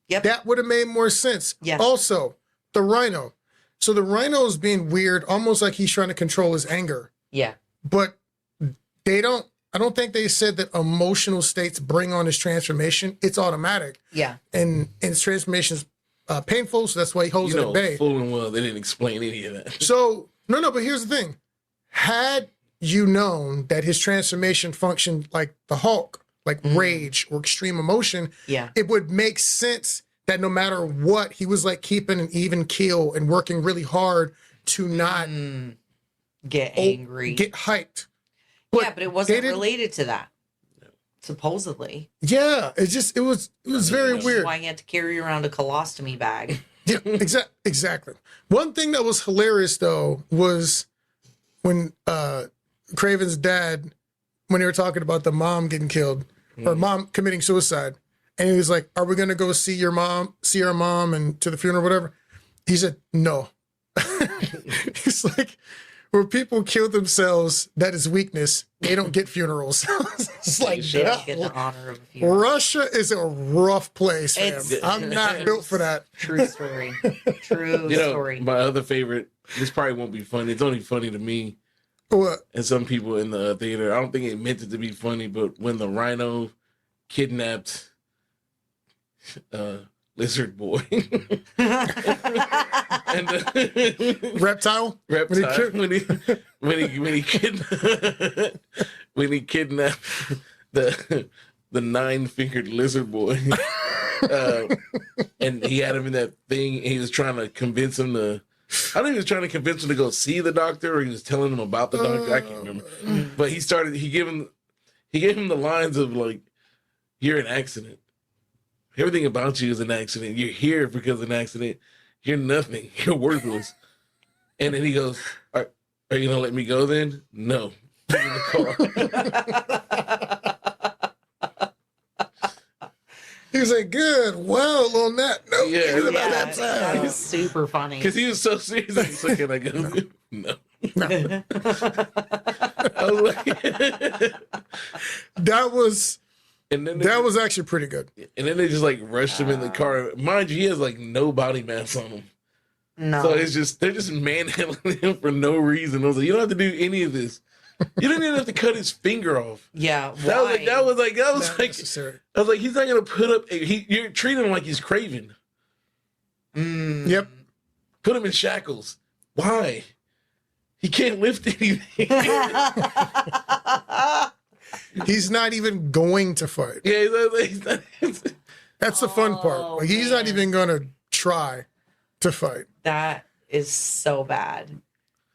Yep. That would have made more sense. Yeah. Also, the rhino. So the rhino is being weird, almost like he's trying to control his anger. Yeah. But I don't think they said that emotional states bring on his transformation. It's automatic. Yeah. And his transformation is painful, so that's why he holds it at bay. Full and well, they didn't explain any of that. So, no, but here's the thing. Had you known that his transformation functioned like the Hulk, like rage or extreme emotion, it would make sense that no matter what, he was like keeping an even keel and working really hard to not get angry, get hyped. But it wasn't related to that. Supposedly. Yeah, it was very weird. Why he had to carry around a colostomy bag. Yeah, exactly. One thing that was hilarious though was when Kraven's dad, when they were talking about the mom getting killed or mom committing suicide, and he was like, "Are we gonna go see our mom and to the funeral, or whatever?" He said, "No." He's like, where people kill themselves, that is weakness. They don't get funerals. It's like, Sure. They don't get the honor of a funeral. Russia is a rough place, fam. It's- I'm not built for that. True story. True story. My other favorite, this probably won't be funny. It's only funny to me What? and some people in the theater. I don't think it meant it to be funny, but when the rhino kidnapped Lizard Boy and Reptile? reptile when he kidnapped the 9-fingered lizard boy, and he had him in that thing. And he was trying to convince him to. I don't think he was trying to convince him to go see the doctor, or he was telling him about the doctor. I can't remember. But he started. He gave him the lines of like, "You're an accident. Everything about you is an accident. You're here because of an accident. You're nothing. You're worthless." And then he goes, "Are you gonna let me go then?" "No." Put me in the car. He was like, good. Well, on that note, Yeah, it's about Yeah, that that time. was super funny. Because he was so serious. He's like, "Can I go?" No. I was like, That was and then that was actually pretty good. and then they just like rushed him in the car. Mind you, he has like no body mass on him. No. So it's just they're just manhandling him for no reason. I was like, you don't have to do any of this. You didn't even have to cut his finger off. Yeah. That was why? like Not necessary. I was like, he's not gonna put up. You're treating him like he's Kraven. Mm. Yep. Put him in shackles. Why? He can't lift anything. He's not even going to fight. Yeah, he's not. That's the fun part. Oh, Like, he's not man. even going to try to fight. That is so bad.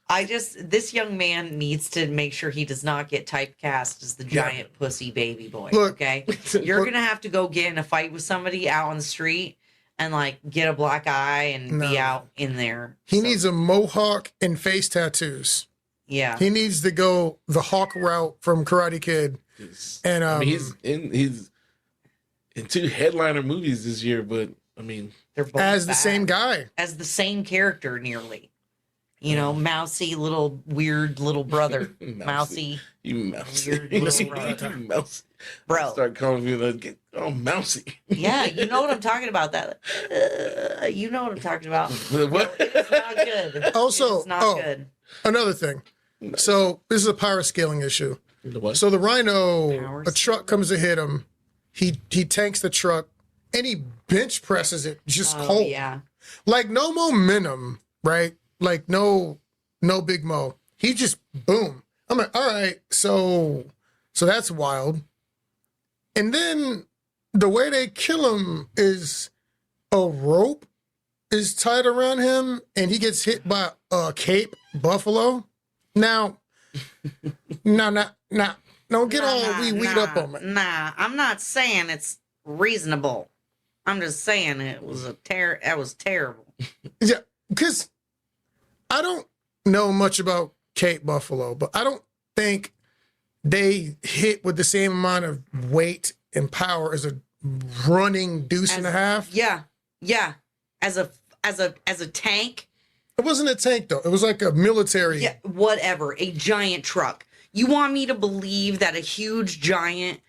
This young man needs to make sure he does not get typecast as the giant pussy baby boy. Look. Okay. You're Look. going to have to go get in a fight with somebody out on the street and like get a black eye and be No. out in there. He So, needs a mohawk and face tattoos. yeah. He needs to go the hawk route from Karate Kid. And I mean, he's in 2 headliner movies this year, but I mean, They're both as the bad. same guy. As the same character nearly. You know, mousy little weird little brother. Mousy. you mousy, Weird little brother. you mousy. Bro. Start calling me like, oh, mousy. Yeah, you know what I'm talking about. That you know what I'm talking about. What? It's not good. Also, It's not oh, good. another thing. So this is a power scaling issue. The what? So the rhino, Power a truck comes to hit him. He tanks the truck and he bench presses it just Oh, cold. yeah. Like no momentum, right? Like no big mo. He just boom. I'm like, all right, so that's wild. And then the way they kill him is a rope is tied around him and he gets hit by a cape buffalo. Now, don't get all weed up on me. Nah, I'm not saying it's reasonable. I'm just saying it was that was terrible. Yeah, because I don't know much about Cape Buffalo, but I don't think they hit with the same amount of weight and power as a running deuce and a half. Yeah. Yeah. As a tank. It wasn't a tank though. It was like a military. Yeah, whatever. A giant truck. You want me to believe that a huge giant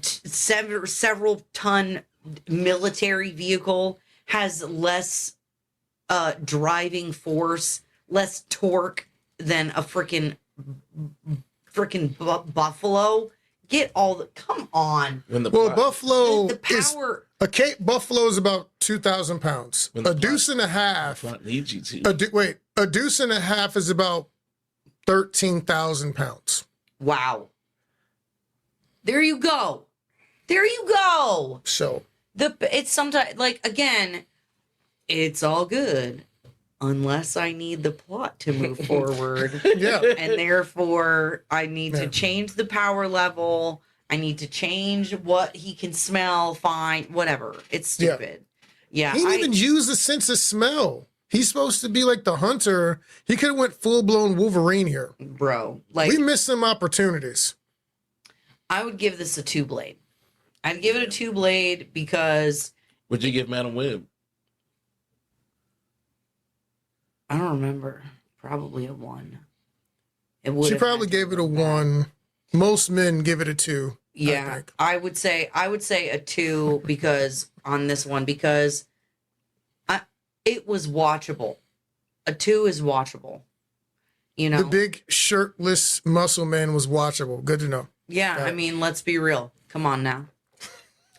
several ton military vehicle has less driving force, less torque than a freaking buffalo? Get all the come on. When the Well, plot- Buffalo The is power. a Cape Buffalo is about 2,000 pounds. When the A deuce and a half. plot needs you to. A deuce and a half is about 13,000 pounds. Wow. There you go. There you go. So It's sometimes like again, it's all good unless I need the plot to move forward. yeah, And therefore I need to Yeah. change the power level. I need to change what he can smell, fine, whatever. It's Yeah. stupid. Yeah. he didn't even use the sense of smell. He's supposed to be like the hunter. He could have went full blown Wolverine here. bro, like We missed some opportunities. I would give this a 2-blade. I'd give it a 2-blade because Would you give Madam Web? I don't remember. Probably a 1. It would. She probably gave it a 1. Most men give it a 2. Yeah, I think. I would say a 2 because on this one because it was watchable. A 2 is watchable. You know, The big shirtless muscle man was watchable. Good to know. yeah. I mean, let's be real. Come on now.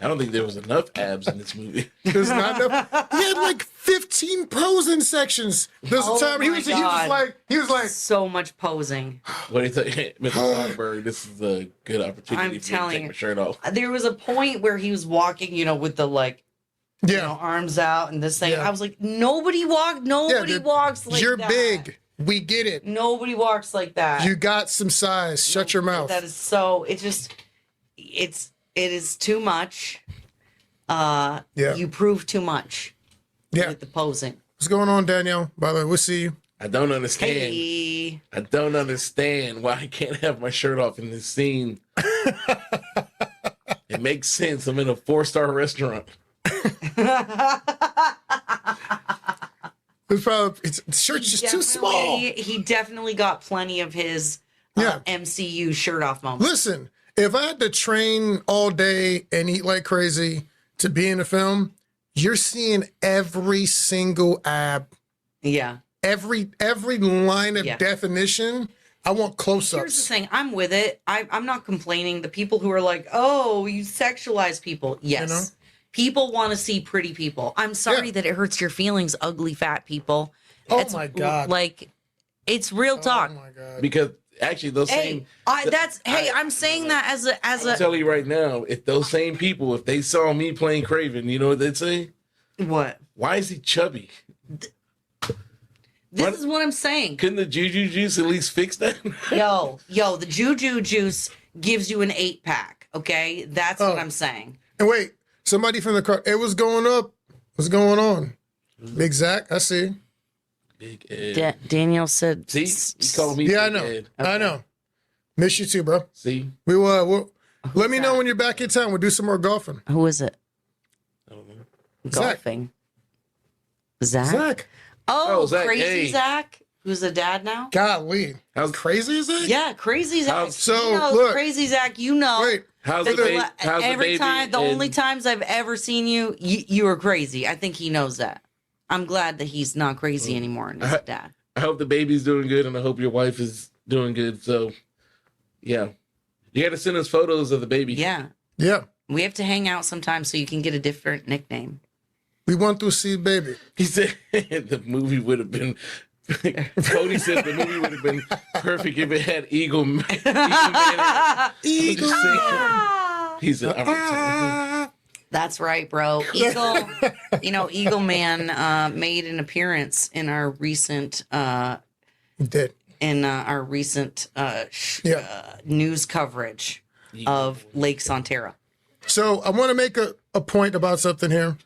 I don't think there was enough abs in this movie. There's not enough. He had like 15 posing sections. There's a time he my was God. like, So much posing. What do you think, Mr. Steinberg? This is a good opportunity I'm for me to telling take you. my shirt off. There was a point where he was walking, with the yeah, arms out and this thing. Yeah. I was like, nobody walks like you're that. big. We get it. Nobody walks like that. You got some size. Shut your mouth. That is so. It is too much. Yeah. You prove too much. Yeah. With the posing. What's going on, Danielle? By the way, we'll see you. I don't understand. Hey. I don't understand why I can't have my shirt off in this scene. It makes sense. I'm in a 4-star restaurant. The shirt's just too small. He definitely got plenty of his Yeah. MCU shirt off moments. Listen, if I had to train all day and eat like crazy to be in a film, you're seeing every single ab, Yeah. every line of Yeah. definition. I want Here's the close-ups. thing. I'm with it. I'm not complaining. The people who are like, oh, you sexualize people. Yes. You know? People want to see pretty people. I'm sorry Yeah. that it hurts your feelings, ugly fat people. Oh It's my God. Like, it's real talk. Oh my God. Because actually, those same. I'm saying that as I'll a tell you right now, if those same people, if they saw me playing Kraven, you know what they'd say? what? Why is he chubby? This is what I'm saying. Couldn't the juju juice at least fix that? Yo, the juju juice gives you an 8-pack. Okay, that's what I'm saying. And wait, somebody from the crowd. It was going up. What's going on? Big Zach, I see. Big Ed. Daniel said, See, you call me. Yeah, I Big know. Ed. I know. Miss you too, bro. See, We will. Let me know when you're back in town. We'll do some more golfing. "Who is it? I don't know. Zach. Golfing? Zach? Zach, Oh, Zach, crazy hey. Zach, who's a dad now. golly, how crazy is it? Yeah, crazy Zach. How's- So, you know, look. crazy Zach. You know, Wait, How's that the baby? every time, the and- only times I've ever seen you, you are crazy. I think he knows that. I'm glad that he's not crazy anymore and is a dad. I hope the baby's doing good, and I hope your wife is doing good. So, yeah, you got to send us photos of the baby. Yeah, yeah, we have to hang out sometime so you can get a different nickname. we want to see baby. He said the movie would have been. Cody said the movie would have been perfect if it had Eagle Man. Eagle. He said, I'm That's right, bro. Eagle, Eagle Man made an appearance in our recent He did. news coverage of Lake Sonterra. So I want to make a point about something here.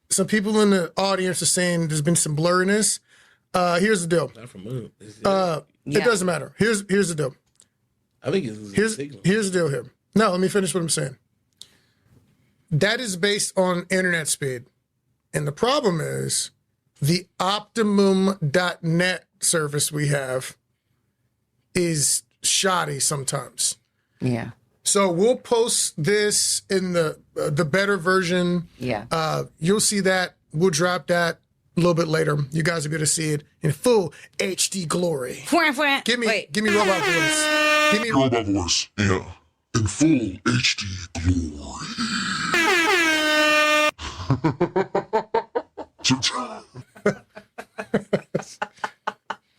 Some people in the audience are saying there's been some blurriness. Here's the deal. not from Moon. Yeah. It doesn't matter. Here's the deal. I think it's Here's signal. the deal here. No, let me finish what I'm saying. That is based on internet speed. And the problem is the optimum.net service we have is shoddy sometimes. Yeah. So we'll post this in the better version. Yeah. You'll see that. We'll drop that a little bit later. You guys will be able to see it in full HD glory. Give me robot voice. Give me Robot voice. Yeah. In full HD glory.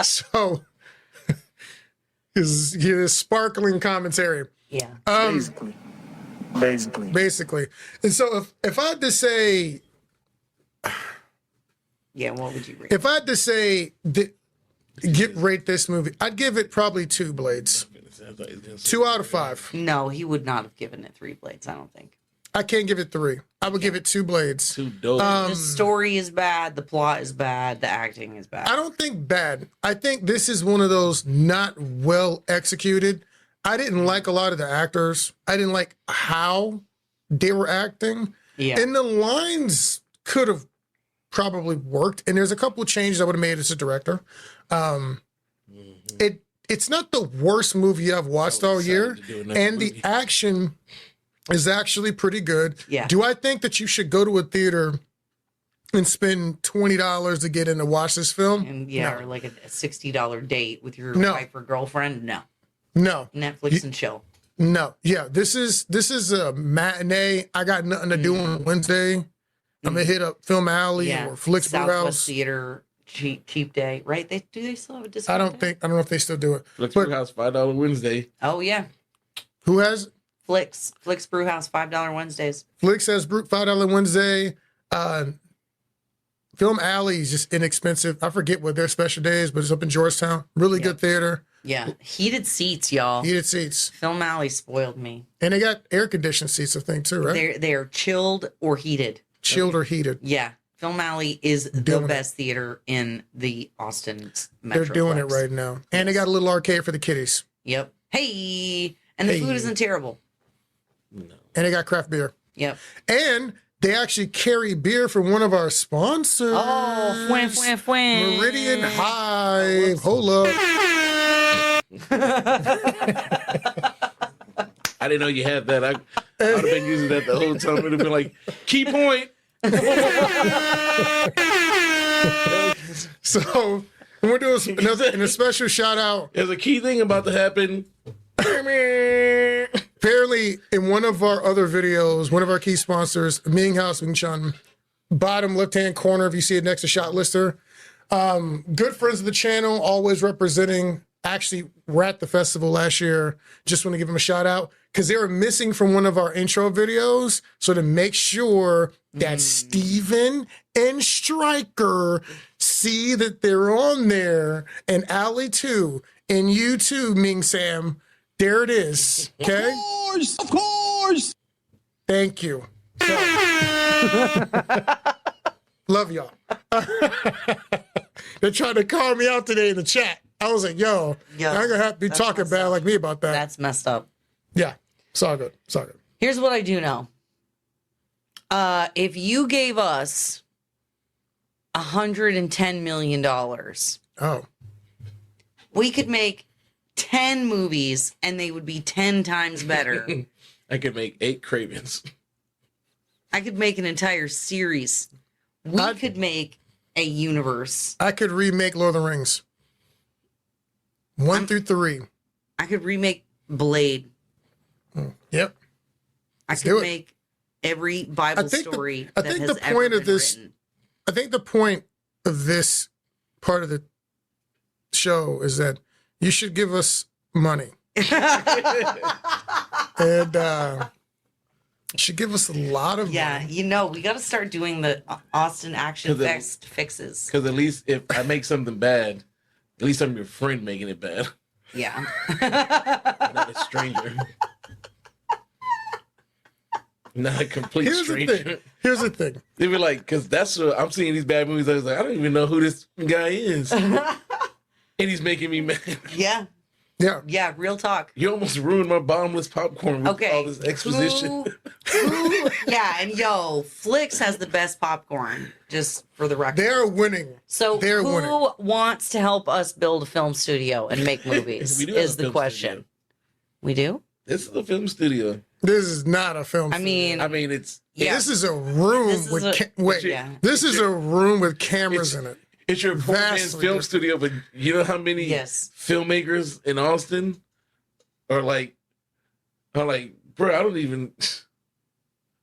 so his sparkling commentary. Yeah. Basically. And so if I had to say Yeah. What would you rate? If I had to say, rate this movie, I'd give it probably 2 blades. 2 out of 5. No, he would not have given it 3 blades. I don't think. I can't give it 3. I would give it 2 blades. Too dope. The story is bad. The plot is bad. The acting is bad. I don't think bad. I think this is one of those not well executed. I didn't like a lot of the actors. I didn't like how they were acting. Yeah. And the lines could have probably worked. And there's a couple of changes I would have made as a director. it's not the worst movie I've watched all year, and the action is actually pretty good. Yeah. Do I think that you should go to a theater and spend $20 to get in to watch this film? And or like a $60 date with your No. wife or girlfriend? No. No. Netflix and chill. No. Yeah, this is a matinee. I got nothing to do on Wednesday. I'm gonna hit up Film Alley or Flicks Brew Southwest House. Theater cheap day, right? They still have a discount. I don't know if they still do it. Flicks But Brew House $5 Wednesday. Oh yeah, who has Flicks Brew House $5 Wednesdays. Flicks has $5 Wednesday. Film Alley is just inexpensive. I forget what their special day is, but it's up in Georgetown. Really good theater. Yeah, heated seats, y'all. Heated seats. Film Alley spoiled me. And they got air conditioned seats, I think, too, right? They're chilled or heated. Chilled or heated. Yeah, Film Alley is the best theater in the Austin metro. They're doing it right now. And they got a little arcade for the kiddies. Yep. Hey, and the food isn't terrible. No. And they got craft beer. Yep. And they actually carry beer from one of our sponsors. Oh, fwin. Meridian Hive. Hold up. I didn't know you had that. I would have been using that the whole time. It would have been like, key point. So we're doing and a special shout out. There's a key thing about to happen. Apparently, in one of our other videos, one of our key sponsors, Ming House Wing Chun, bottom left-hand corner, if you see it next to Shot Lister. Good friends of the channel, always representing. Actually, were at the festival last year. Just want to give them a shout out because they were missing from one of our intro videos. So to make sure that Steven and Stryker see that they're on there, and Ali too, and you too, Ming Sam. There it is. Okay. Of course. Thank you. So, love y'all. They're trying to call me out today in the chat. I was like, yo, Yeah, I'm gonna have to be talking bad like me about that. That's messed up. Yeah. It's all good. It's all good. Here's what I do know. If you gave us $110 million, Oh. we could make 10 movies and they would be 10 times better. I could make 8 Cravens. I could make an entire series. We could make a universe. I could remake Lord of the Rings. 1 through 3. I could remake Blade. Yep. I do could it. make every Bible story I that think has the ever point been of this written. I think the point of this part of the show is that you should give us money. And you should give us a lot of Yeah, money. you know, we got to start doing the Austin Action 'Cause it- Fest fixes. Because at least if I make something bad, at least I'm your friend making it bad, Yeah. not a stranger. Not a complete Here's the stranger. thing. Here's the thing. They be like, because that's what I'm seeing these bad movies. I was like, I don't even know who this guy is, and he's making me mad. Yeah. Yeah. Yeah. Real talk. You almost ruined my bottomless popcorn with Okay. all this exposition. Yeah. And yo, Flix has the best popcorn, just for the record. They're winning. So they're who winning. wants to help us build a film studio and make movies We do have is a the film question. studio. We do? This is a film studio. This is not a film. I mean, I mean, it's yeah. This is a room This is with a- wait. Yeah. This is a room with cameras in it. it's your poor man's Vastly film different. studio, but you know how many Yes. filmmakers in Austin are like, bro, I don't even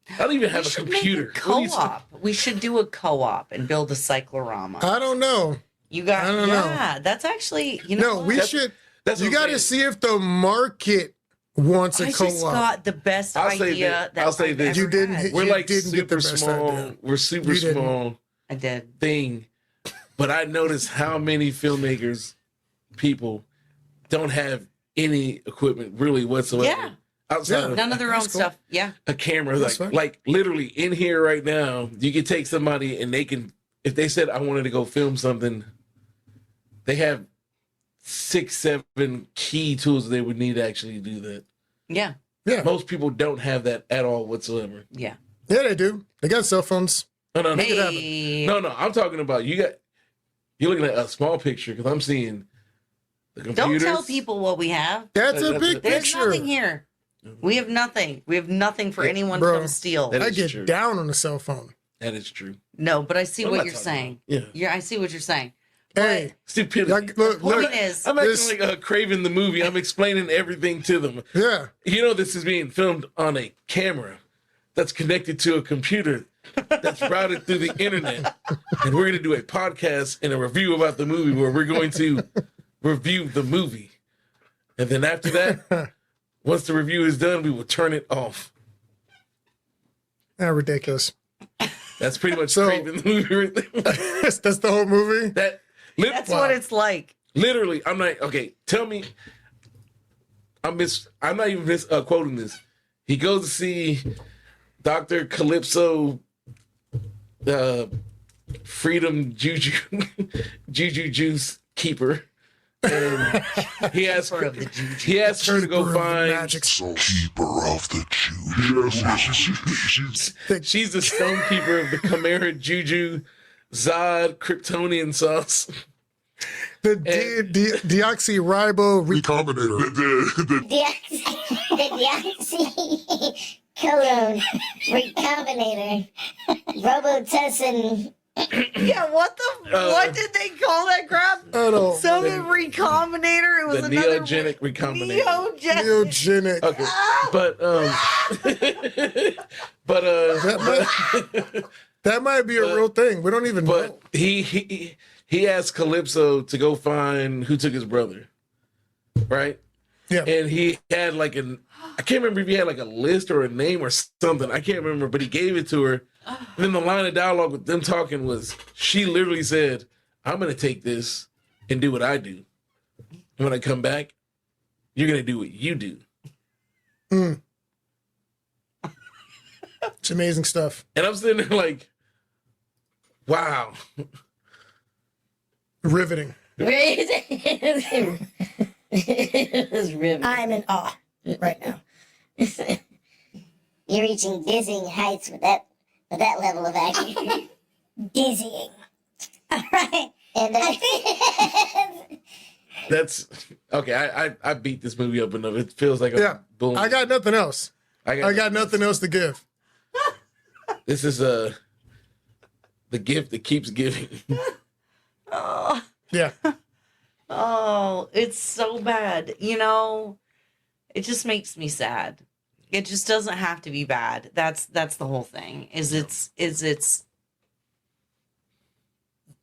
have We a should computer. make a What are you co-op. We should do a co-op and build a cyclorama. I don't know. You got, I don't know. yeah, that's actually, you know, No, we That's- should. That's You what I'm got to saying. see if the market wants a I just co-op. got the best I'll say idea that- I'll say I've this. ever You didn't had. hit- We're You like didn't get the super best small. idea. We're super You didn't. small I did. thing, but I noticed how many filmmakers, people, don't have any equipment really whatsoever. Yeah. Outside Yeah. of None of their own That's cool. stuff. Yeah. a camera, That's fine. like literally in here right now, you could take somebody and they can, if they said I wanted to go film something, they have 6, 7 key tools they would need to actually do that. Yeah. Yeah, Most people don't have that at all whatsoever. Yeah. yeah, they do. They got cell phones. No, no, no. it happen. Hey. No, I'm talking about you're looking at a small picture because I'm seeing The Don't computers. tell people what we have. That's a That's big it. There's picture. nothing here. We have nothing. We have nothing for Yeah, anyone bro. to come steal. That I is get true. down on the cell phone. That is true. No, but I see I'm what not you're talking saying. about- Yeah. Yeah, I see what you're saying. Hey, Stupidity. look, Point look, is, I'm acting this- like Kraven the movie. I'm explaining everything to them. yeah. You know, this is being filmed on a camera that's connected to a computer that's routed through the internet. And we're going to do a podcast and a review about the movie where we're going to review the movie. And then after that, once the review is done, we will turn it off. Ridiculous. That's pretty much So- Kraven the movie right there. That's the whole movie. that's Wow. what it's like. Literally, I'm like, okay, tell me. I'm not even quoting this. He goes to see Dr. Calypso, Freedom Juju, Juju Juice Keeper. And he asks Keeper her, of the Juju. he asks her to go Keeper of the find. magic. So keeper of the Jews. Yes. She's the stone keeper of the Chimera Juju Zod Kryptonian sauce. The deoxyribo. Recombinator. The deoxycodone recombinator Robitussin. Yeah, what did they call that crap? I don't. Something recombinator. It was The another neogenic recombinator. Neogenic. Neogenic. Okay, but That might be a real thing. We don't even know. But he asked Calypso to go find who took his brother, right? Yeah. And he had like I can't remember if he had like a list or a name or something. I can't remember, but he gave it to her. And then the line of dialogue with them talking was, she literally said, "I'm gonna take this and do what I do. And when I come back, you're gonna do what you do." It's amazing stuff. And I'm sitting there like, wow. Riveting. It was riveting. I'm in awe right now. You're reaching dizzying heights with that level of acting. Dizzying. All right. And That's okay. I beat this movie up enough. It feels like Yeah. boom. I got nothing else. I got nothing else to give. This is the gift that keeps giving. Oh, Yeah. oh, it's so bad. You know, it just makes me sad. It just doesn't have to be bad. That's the whole thing. It's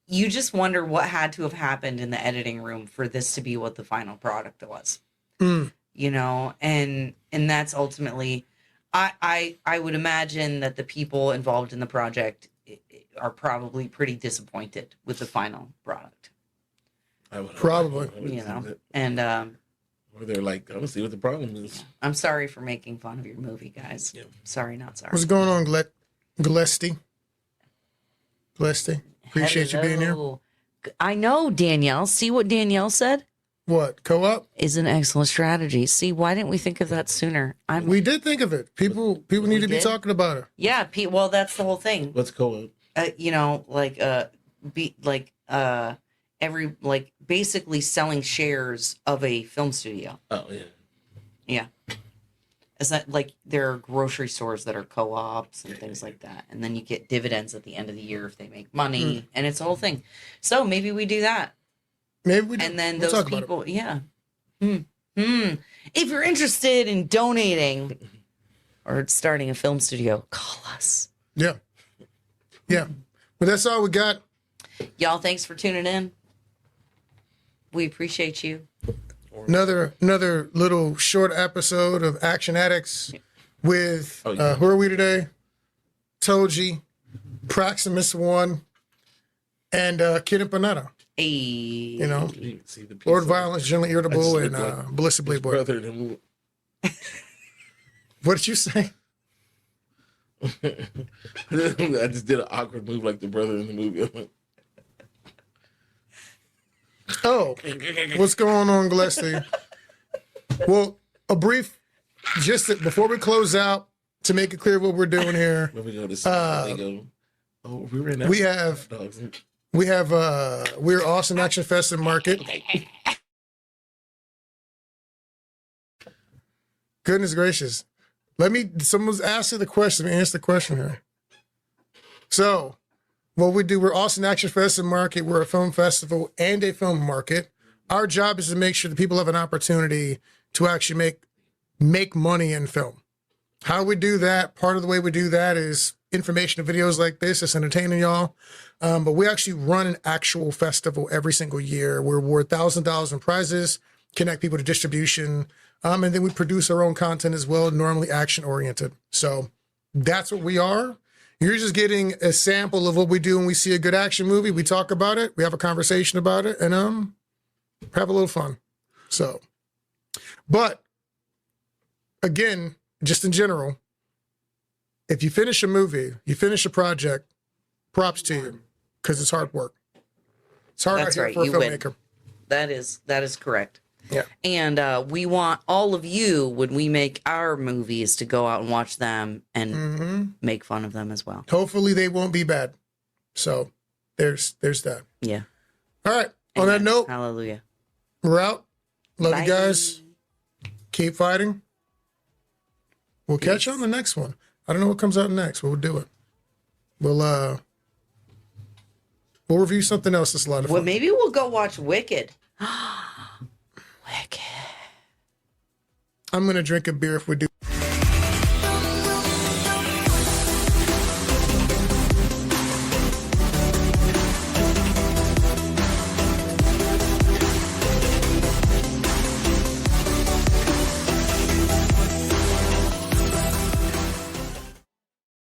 you just wonder what had to have happened in the editing room for this to be what the final product was. Mm. You know, and that's ultimately I would imagine that the people involved in the project are probably pretty disappointed with the final product. Probably. You know, and Or they're like, I don't see what the problem is. I'm sorry for making fun of your movie, guys. Yeah. Sorry, not sorry. What's going on, Gillespie? Appreciate you being here. Hello. I know, Danielle. See what Danielle said? What, co-op? Is an excellent strategy. See, why didn't we think of that sooner? We did think of it. People need to be did? talking about it. Yeah, well, that's the whole thing. Let's go up. You know, basically selling shares of a film studio. Oh yeah. Yeah. Is that like there are grocery stores that are co-ops and things like that, and then you get dividends at the end of the year if they make money, and it's a whole thing. So maybe we do that. Maybe we do. And then We'll those talk about it. people, yeah. If you're interested in donating or starting a film studio, call us. Yeah. Yeah. But that's all we got. Y'all, thanks for tuning in. We appreciate you. Another little short episode of Action Addicts with Oh, yeah. who are we today? Toji, Proximus One, and Kid Empanada. Hey. You know, You can see the piece Lord of Violence, Gently I Irritable, just and look like Ballistic Blade his Boy. brother in the movie. What did you say? I just did an awkward move like the brother in the movie. I'm like, Oh, what's going on, Gillespie? Well, a brief, before we close out, to make it clear what we're doing here, when we go to see, they go, oh, we ran out we of have dogs. we're Austin Action Fest and Market. Goodness gracious. Someone's asking the question. Let me answer the question here. So, what we do, we're Austin Action Fest and Market. We're a film festival and a film market. Our job is to make sure that people have an opportunity to actually make money in film. How we do that, part of the way we do that is information and videos like this. It's entertaining y'all. But we actually run an actual festival every single year. We award $1,000 in prizes, connect people to distribution, and then we produce our own content as well, normally action-oriented. So that's what we are. You're just getting a sample of what we do when we see a good action movie. We talk about it, we have a conversation about it, and have a little fun. So, but again, just in general, if you finish a movie, you finish a project, props to you, because it's hard work. It's hard That's out here right. for a You filmmaker. win. That is correct. Yeah. And we want all of you, when we make our movies, to go out and watch them and make fun of them as well. Hopefully they won't be bad. So there's that. Yeah. All right. On that Amen. note, Hallelujah. we're out. Love Bye. you guys. Keep fighting. We'll catch you on the next one. I don't know what comes out next, but we'll do it. We'll review something else that's a lot of fun. Well, maybe we'll go watch Wicked. Wicked. I'm gonna drink a beer if we do.